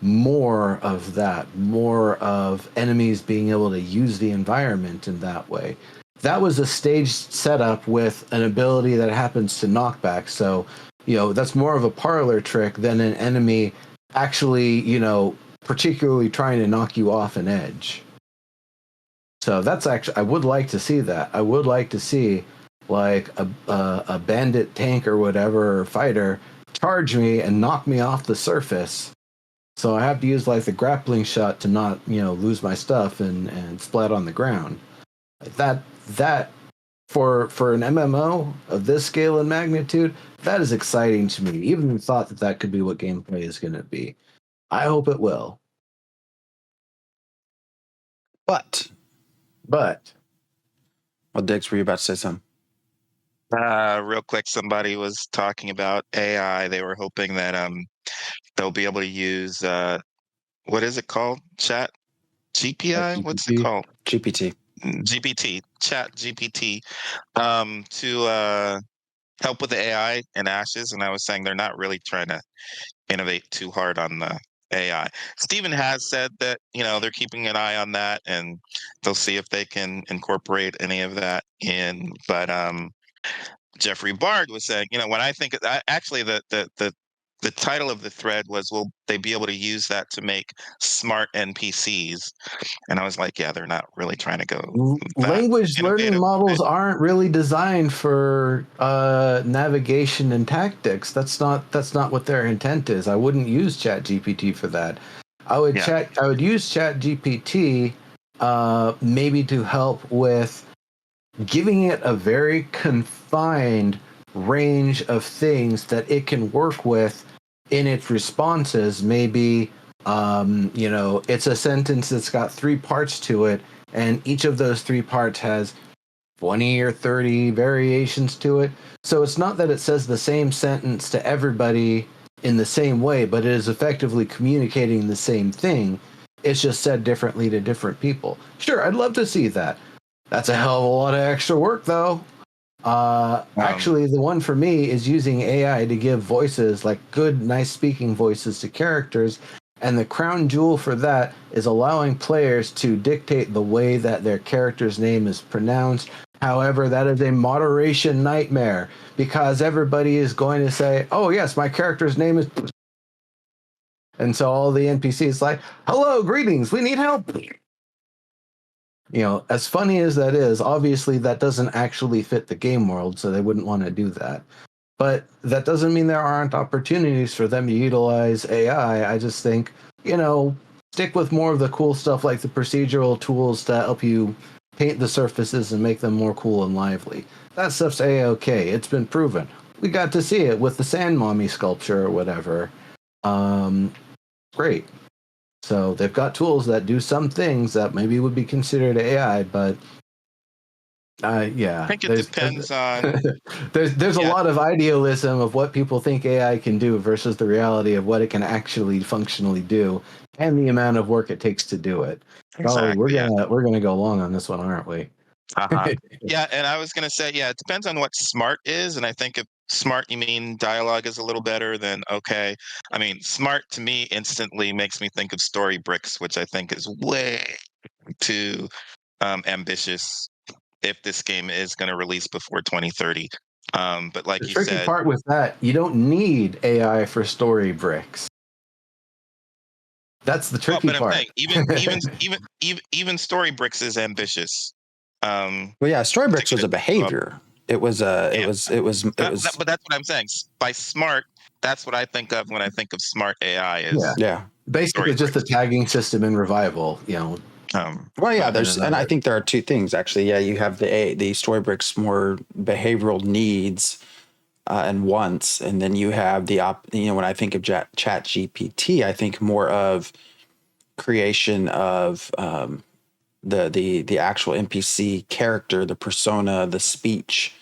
more of that, more of enemies being able to use the environment in that way. That was a staged setup with an ability that happens to knockback, so that's more of a parlor trick than an enemy actually particularly trying to knock you off an edge. So that's actually, I would like to see that. I would like to see like a bandit tank or whatever, or fighter, charge me and knock me off the surface. So I have to use like the grappling shot to not, lose my stuff and splat on the ground. That for an MMO of this scale and magnitude, that is exciting to me. Even the thought that could be what gameplay is going to be. I hope it will. But well, Diggs, were you about to say something? Real quick, somebody was talking about AI. They were hoping that they'll be able to use what is it called? Chat GPI? What's it called? GPT. GPT, Chat GPT, to help with the AI in Ashes. And I was saying they're not really trying to innovate too hard on the AI. Steven has said that, they're keeping an eye on that, and they'll see if they can incorporate any of that in. But Jeffrey Bard was saying, when I think actually the title of the thread was, will they be able to use that to make smart NPCs? And I was like, yeah, they're not really trying to go that language learning innovative. models aren't really designed for navigation and tactics. That's not what their intent is. I wouldn't use ChatGPT for that. I would use ChatGPT maybe to help with giving it a very confined range of things that it can work with in its responses. Maybe it's a sentence that's got 3 parts to it, and each of those 3 parts has 20 or 30 variations to it. So it's not that it says the same sentence to everybody in the same way, but it is effectively communicating the same thing. It's just said differently to different people. Sure, I'd love to see that. That's a hell of a lot of extra work, though. Actually, the one for me is using AI to give voices, like good, nice speaking voices to characters. And the crown jewel for that is allowing players to dictate the way that their character's name is pronounced. However, that is a moderation nightmare, because everybody is going to say, oh, yes, my character's name is... And so all the NPCs like, hello, greetings, we need help. As funny as that is, obviously that doesn't actually fit the game world, so they wouldn't want to do that. But that doesn't mean there aren't opportunities for them to utilize AI. I just think, stick with more of the cool stuff like the procedural tools to help you paint the surfaces and make them more cool and lively. That stuff's A-okay. It's been proven. We got to see it with the Sand Mommy sculpture or whatever. Great. So they've got tools that do some things that maybe would be considered AI, but Yeah. I think it depends on. There's a Yeah. lot of idealism of what people think AI can do versus the reality of what it can actually functionally do, and the amount of work it takes to do it. So Exactly. Yeah. we're gonna go long on this one, aren't we? Yeah, and I was gonna say, yeah, it depends on what smart is, and I think if smart you mean dialogue is a little better, then okay. I mean, smart to me instantly makes me think of story bricks, which I think is way too ambitious if this game is going to release before 2030. But like The you tricky said, part with that, you don't need AI for story bricks. That's the well, tricky but I'm part. saying even story bricks is ambitious. Well, yeah, Storybricks was a Particularly, behavior. It was yeah, it was but that's what I'm saying. By smart, that's what I think of when I think of smart AI Yeah. is yeah. Basically story just a bricks. tagging system in Revival, Well, yeah, But in and I another. think there are two things actually. Yeah, you have the Storybricks more behavioral needs and wants, and then you have when I think of Chat GPT, I think more of creation of the actual NPC character, the persona, the speech,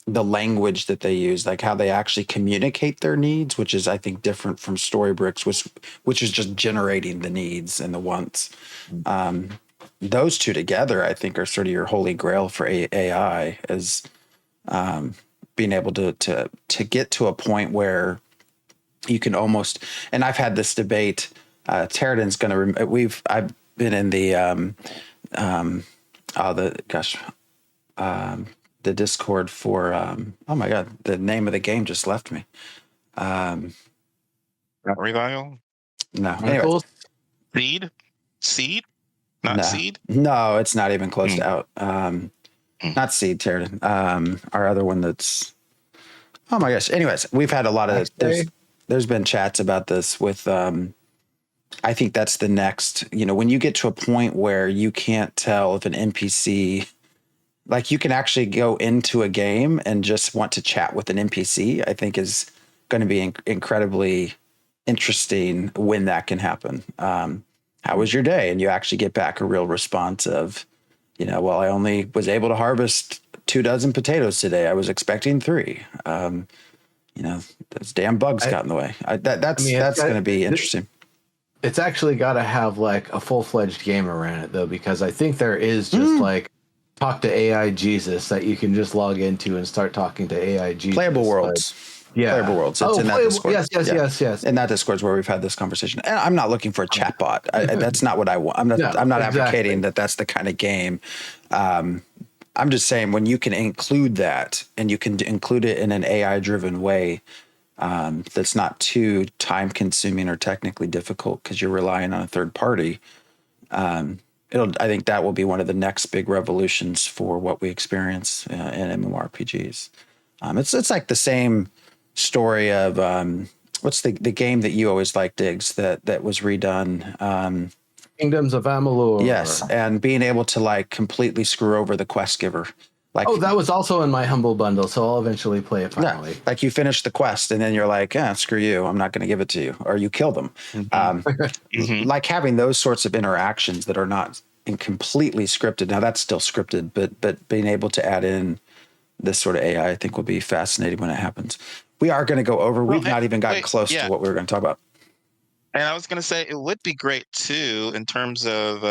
the language that they use, like how they actually communicate their needs, which is I think different from Storybricks, which is just generating the needs and the wants. Those two together, I think, are sort of your holy grail for AI, as being able to get to a point where you can almost. And I've had this debate. Terradin's going to. I've been in the the Discord for oh my god, the name of the game just left me. Revival, No, anyway, Chronicles? seed, not no, seed. no, it's not even close to Mm, out. mm. Not Seed Terradin. Our other one that's oh my gosh. Anyways, we've had a lot of X-Ray? there's been chats about this with I think that's the next, when you get to a point where you can't tell if an NPC, like you can actually go into a game and just want to chat with an NPC, I think is going to be incredibly interesting when that can happen. How was your day? And you actually get back a real response of, well, I only was able to harvest 24 potatoes today. I was expecting 3. Those damn bugs got in the way. That's going to be interesting. It's actually got to have like a full-fledged game around it though, because I think there is just like talk to AI Jesus that you can just log into and start talking to AI Jesus. Playable Worlds. Yeah. Playable Worlds. It's in that Discord. Yes. In that Discord where we've had this conversation. And I'm not looking for a chatbot. That's not what I want. I'm not advocating that that's the kind of game. I'm just saying when you can include that and you can include it in an AI-driven way, that's not too time consuming or technically difficult because you're relying on a third party. I think that will be one of the next big revolutions for what we experience in MMORPGs. It's like the same story of what's the game that you always liked, Diggs, that was redone. Kingdoms of Amalur. Yes, and being able to like completely screw over the quest giver. Like, that was also in my Humble Bundle, so I'll eventually play it finally. Yeah, like you finish the quest and then you're like, screw you, I'm not going to give it to you, or you kill them. Like having those sorts of interactions that are not completely scripted. Now that's still scripted, but being able to add in this sort of AI, I think will be fascinating when it happens. We are going to go over. We've not even gotten close to what we were going to talk about. And I was going to say it would be great too in terms of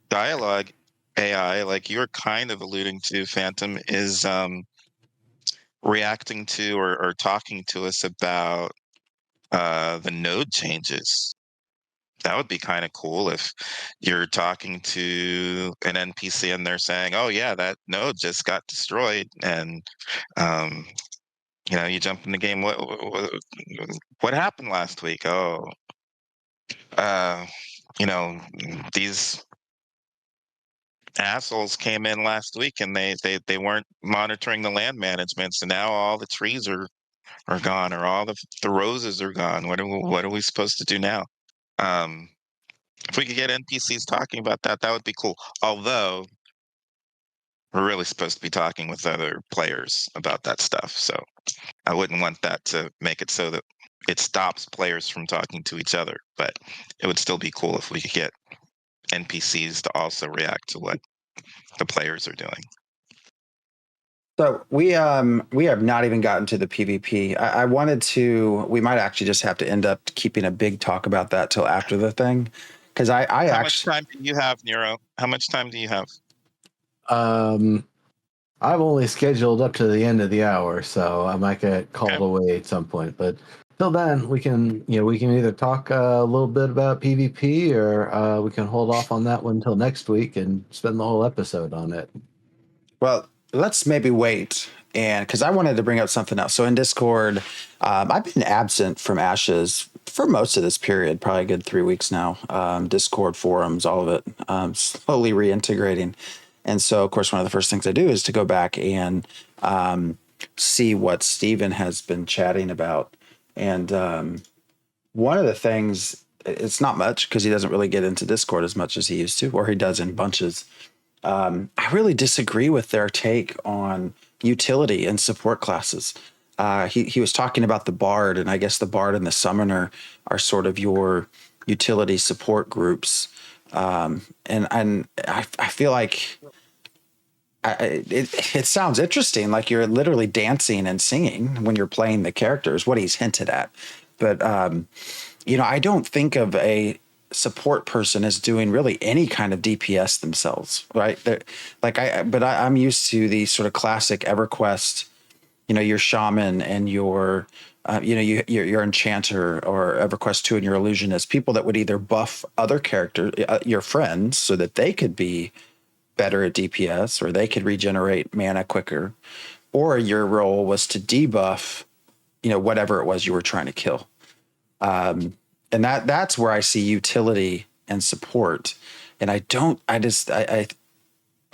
dialogue AI, like you're kind of alluding to, Phantom, is reacting to or talking to us about the node changes. That would be kind of cool if you're talking to an NPC and they're saying, "Oh yeah, that node just got destroyed," and um, you jump in the game. What happened last week? Oh, uh, these assholes came in last week and they weren't monitoring the land management, so now all the trees are gone, or all the roses are gone. What are we supposed to do now? Um, if we could get NPCs talking about that, that would be cool. Although we're really supposed to be talking with other players about that stuff, so I wouldn't want that to make it so that it stops players from talking to each other. But it would still be cool if we could get NPCs to also react to what the players are doing. So we have not even gotten to the PvP. I wanted to. We might actually just have to end up keeping a big talk about that till after the thing, because I How actually. much time do you have, Nero? How much time do you have? I've only scheduled up to the end of the hour, so I might get called away at some point. But till then, we can either talk a little bit about PvP, or we can hold off on that one until next week and spend the whole episode on it. Well, let's maybe wait, and because I wanted to bring up something else. So in Discord, I've been absent from Ashes for most of this period, probably a good 3 weeks now. Discord forums, all of it, slowly reintegrating. And so, of course, one of the first things I do is to go back and see what Steven has been chatting about. And one of the things, it's not much because he doesn't really get into Discord as much as he used to, or he does in bunches. I really disagree with their take on utility and support classes. He was talking about the Bard, and I guess the Bard and the Summoner are sort of your utility support groups. And I feel like it sounds interesting, like you're literally dancing and singing when you're playing the characters, what he's hinted at. But, I don't think of a support person as doing really any kind of DPS themselves, right? I'm used to the sort of classic EverQuest, your shaman and your enchanter, or EverQuest 2 and your illusionist, people that would either buff other characters, your friends, so that they could be better at DPS or they could regenerate mana quicker, or your role was to debuff, whatever it was you were trying to kill. And that's where I see utility and support. And I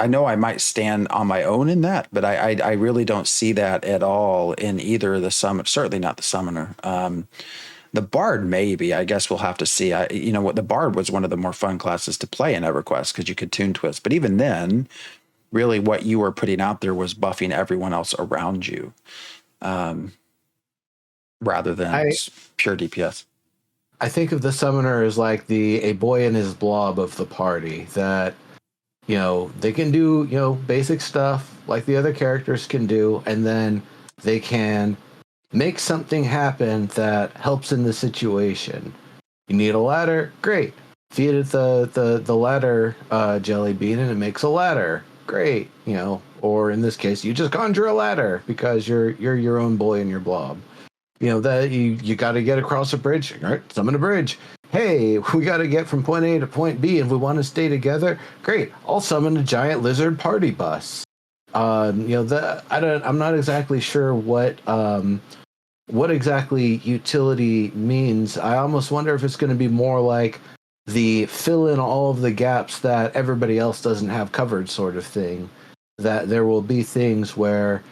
know I might stand on my own in that, but I really don't see that at all in either the summon, certainly not the summoner. The Bard, maybe, I guess we'll have to see. The Bard was one of the more fun classes to play in EverQuest because you could tune twist. But even then, really what you were putting out there was buffing everyone else around you, rather than pure DPS. I think of the summoner as like a boy and his blob of the party that, they can do, basic stuff like the other characters can do, and then they can make something happen that helps in the situation. You need a ladder? Great. Feed it the ladder jelly bean and it makes a ladder. Great. Or in this case, you just conjure a ladder because you're your own boy and your blob. That you got to get across a bridge. All right, summon a bridge. Hey, we got to get from point A to point B, and we want to stay together. Great, I'll summon a giant lizard party bus. I'm not exactly sure what exactly utility means. I almost wonder if it's going to be more like the fill in all of the gaps that everybody else doesn't have covered sort of thing. That there will be things where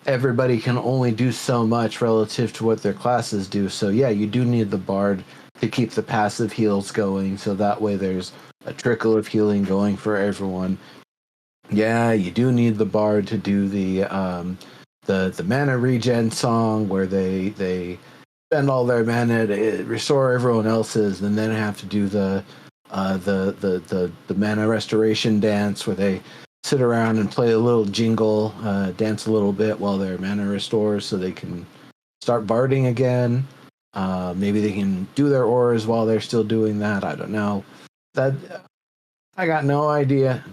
everybody can only do so much relative to what their classes do. So yeah, you do need the Bard to keep the passive heals going, so that way there's a trickle of healing going for everyone. Yeah, you do need the Bard to do the mana regen song where they spend all their mana to restore everyone else's, and then have to do the mana restoration dance where they sit around and play a little jingle, dance a little bit while their mana restores so they can start barding again. Maybe they can do their auras while they're still doing that. I don't know. That I got no idea.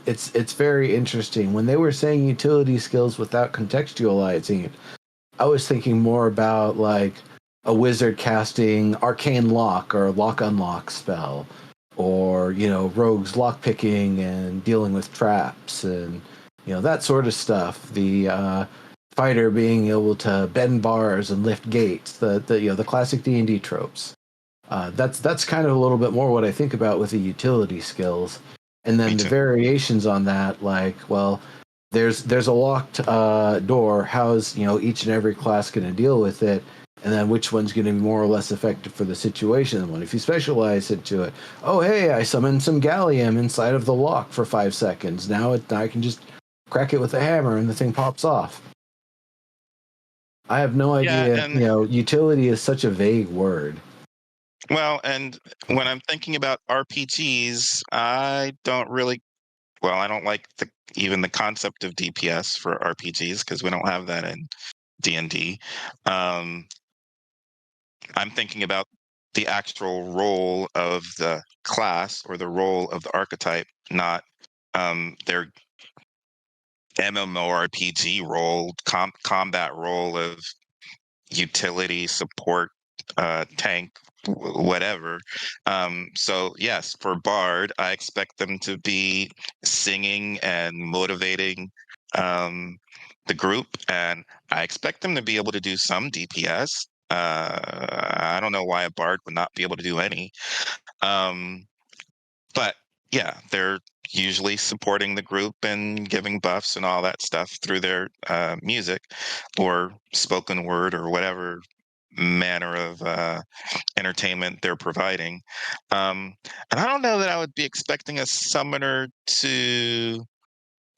It's very interesting. When they were saying utility skills without contextualizing it, I was thinking more about like a wizard casting arcane lock or lock unlock spell, or rogues lockpicking and dealing with traps and that sort of stuff. The fighter being able to bend bars and lift gates. The classic D&D tropes. That's kind of a little bit more what I think about with the utility skills, and then the variations on that. Like, well, there's a locked door. How's each and every class going to deal with it? And then which one's going to be more or less effective for the situation? What if you specialize into it? Oh, hey, I summoned some gallium inside of the lock for 5 seconds. Now I can just crack it with a hammer and the thing pops off. I have no idea. Utility is such a vague word. Well, and when I'm thinking about RPGs, I don't really well, I don't like even the concept of DPS for RPGs because we don't have that in D&D. I'm thinking about the actual role of the class or the role of the archetype, not their MMORPG role, combat role of utility, support, tank, whatever. So yes, for Bard, I expect them to be singing and motivating the group, and I expect them to be able to do some DPS. I don't know why a Bard would not be able to do any. But yeah, they're usually supporting the group and giving buffs and all that stuff through their music or spoken word or whatever manner of entertainment they're providing. And I don't know that I would be expecting a summoner to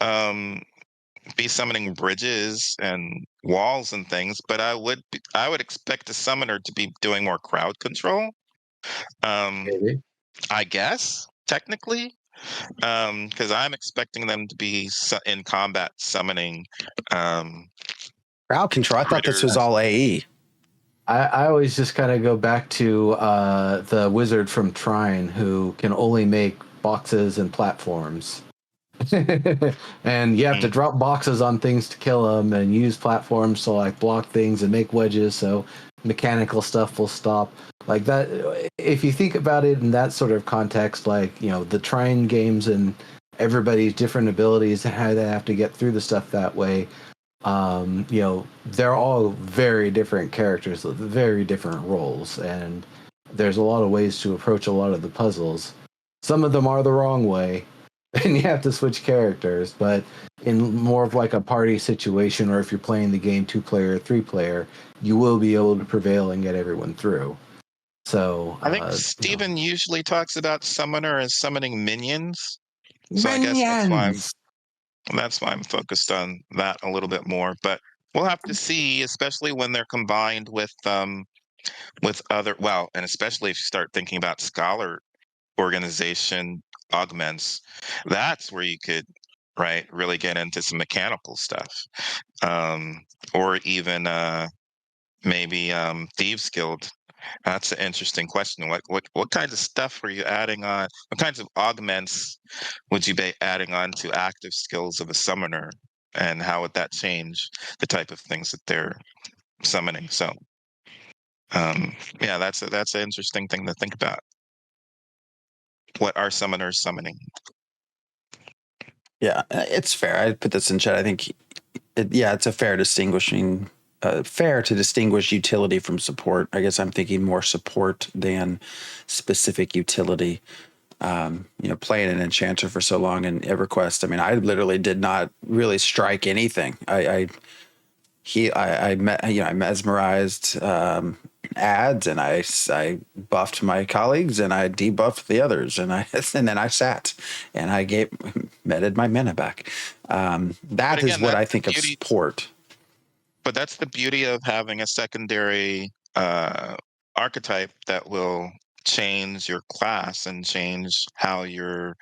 um, be summoning bridges and walls and things, but I would expect a summoner to be doing more crowd control. Maybe. I guess technically, because I'm expecting them to be in combat summoning Crowd control. I thought this was critters. all AE. I always just kind of go back to the wizard from Trine who can only make boxes and platforms. And you have to drop boxes on things to kill them and use platforms to like block things and make wedges so mechanical stuff will stop. Like that, if you think about it in that sort of context, like, you know, the Trine games and everybody's different abilities and how they have to get through the stuff that way, you know, they're all very different characters with very different roles, and there's a lot of ways to approach a lot of the puzzles. Some of them are the wrong way, and you have to switch characters, but in more of like a party situation, or if you're playing the game 2-player, 3-player, you will be able to prevail and get everyone through. So I think Steven usually talks about summoner as summoning minions. So minions. I guess that's why I'm focused on that a little bit more. But we'll have to see, especially when they're combined with other, well, and especially if you start thinking about scholar organization augments, that's where you could really get into some mechanical stuff, or even maybe Thieves Guild. That's an interesting question. What kinds of stuff were you adding on? What kinds of augments would you be adding on to active skills of a summoner, and how would that change the type of things that they're summoning? So, yeah, that's an interesting thing to think about. What are summoners summoning? Yeah, it's fair. I put this in chat. I think, it's a fair distinguishing. Fair to distinguish utility from support. I guess I'm thinking more support than specific utility. Playing an enchanter for so long in EverQuest, I mean, I literally did not really strike anything. I mesmerized ads, and I buffed my colleagues, and I debuffed the others, and then I sat and I meted my mana back. That is what I think of support. But that's the beauty of having a secondary archetype that will change your class and change how you're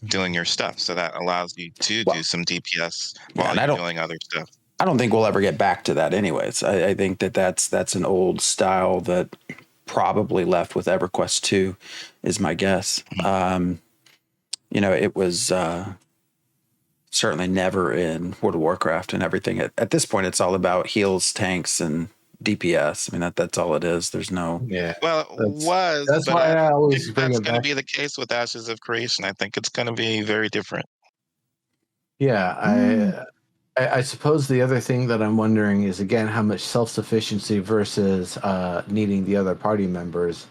doing your stuff. So that allows you to do some DPS while you're doing other stuff. I don't think we'll ever get back to that anyways. I think that's an old style that probably left with EverQuest 2 is my guess. It was certainly never in World of Warcraft and everything. At this point, it's all about heals, tanks, and DPS. I mean, that's all it is. There's no... Yeah. Well, that's why I always bring that's it going to back. be the case with Ashes of Creation. I think it's going to be very different. Yeah, I suppose the other thing that I'm wondering is, again, how much self-sufficiency versus needing the other party members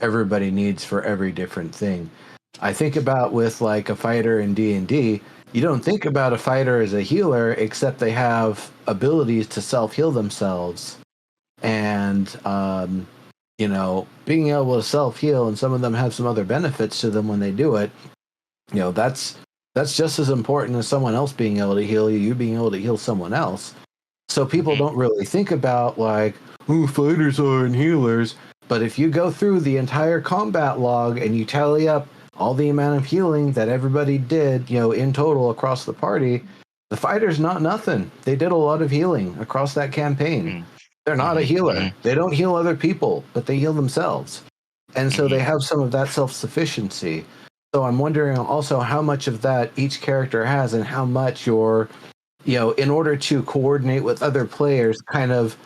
everybody needs for every different thing. I think about with like a fighter in D&D, you don't think about a fighter as a healer, except they have abilities to self-heal themselves. And, being able to self-heal, and some of them have some other benefits to them when they do it, that's just as important as someone else being able to heal you being able to heal someone else. So people don't really think about like, fighters aren't healers. But if you go through the entire combat log and you tally up all the amount of healing that everybody did, in total across the party, the fighter's not nothing. They did a lot of healing across that campaign. They're not a healer. They don't heal other people, but they heal themselves. And so they have some of that self-sufficiency. So I'm wondering also how much of that each character has and how much you're, in order to coordinate with other players, kind of,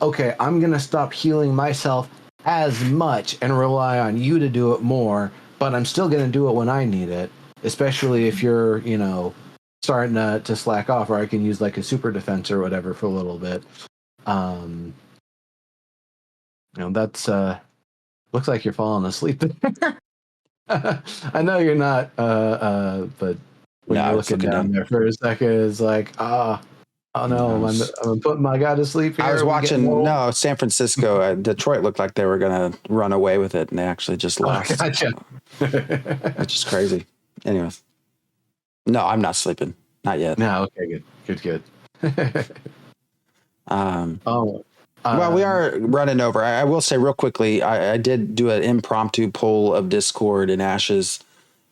okay, I'm going to stop healing myself as much and rely on you to do it more, but I'm still going to do it when I need it, especially if you're, starting to slack off, or I can use like a super defense or whatever for a little bit. That's looks like you're falling asleep. I know you're not, but when you're looking down there for a second, it's like, oh no, I'm putting my guy to sleep here. I was watching, San Francisco, Detroit looked like they were going to run away with it, and they actually just lost. Gotcha. Which is crazy. Anyways. No, I'm not sleeping. Not yet. No, okay, good. Well, we are running over. I will say real quickly, I did do an impromptu poll of Discord and Ashes,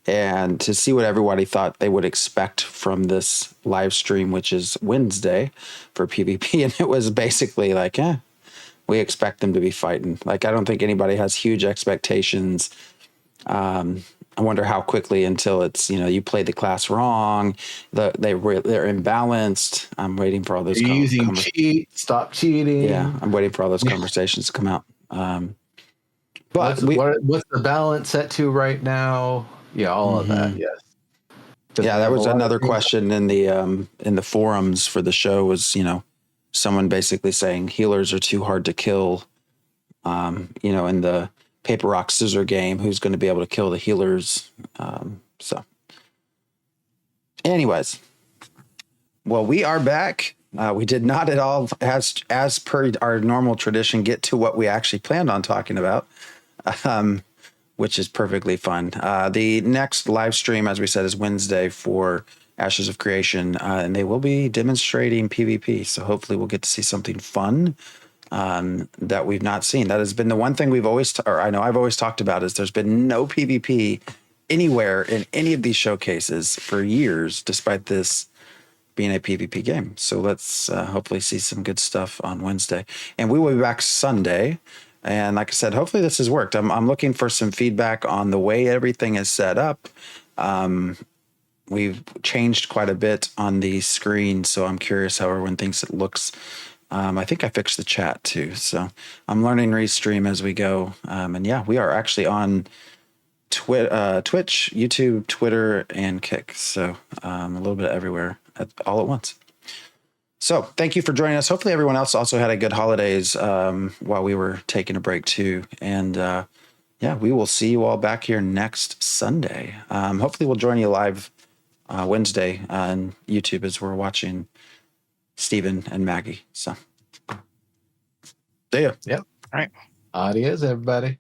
and to see what everybody thought they would expect from this live stream, which is Wednesday for PvP. And it was basically like, we expect them to be fighting. Like, I don't think anybody has huge expectations. I wonder how quickly until it's, you played the class wrong. They're imbalanced. I'm waiting for all those. Using cheat. Stop cheating. Yeah, I'm waiting for all those conversations to come out. But what's the balance set to right now? Yeah, all of that. Yes. Yeah, that was another question in the forums for the show. Was someone basically saying healers are too hard to kill. In the paper, rock, scissor game, who's going to be able to kill the healers? So anyways, well, we are back. We did not at all, as per our normal tradition, get to what we actually planned on talking about, which is perfectly fine. The next live stream, as we said, is Wednesday for Ashes of Creation, and they will be demonstrating PvP. So hopefully we'll get to see something fun that we've not seen. That has been the one thing we've always, I know I've always talked about, is there's been no PvP anywhere in any of these showcases for years, despite this being a PvP game. So let's hopefully see some good stuff on Wednesday, and we will be back Sunday. And like I said, hopefully this has worked. I'm looking for some feedback on the way everything is set up. We've changed quite a bit on the screen, so I'm curious how everyone thinks it looks. I think I fixed the chat too, so I'm learning Restream as we go. And yeah, we are actually on Twitch, YouTube, Twitter, and Kick. So a little bit everywhere all at once. So thank you for joining us. Hopefully everyone else also had a good holidays while we were taking a break too. And yeah, we will see you all back here next Sunday. Hopefully we'll join you live Wednesday on YouTube as we're watching Stephen and Maggie. So, see ya. Yep. All right. Adios, everybody.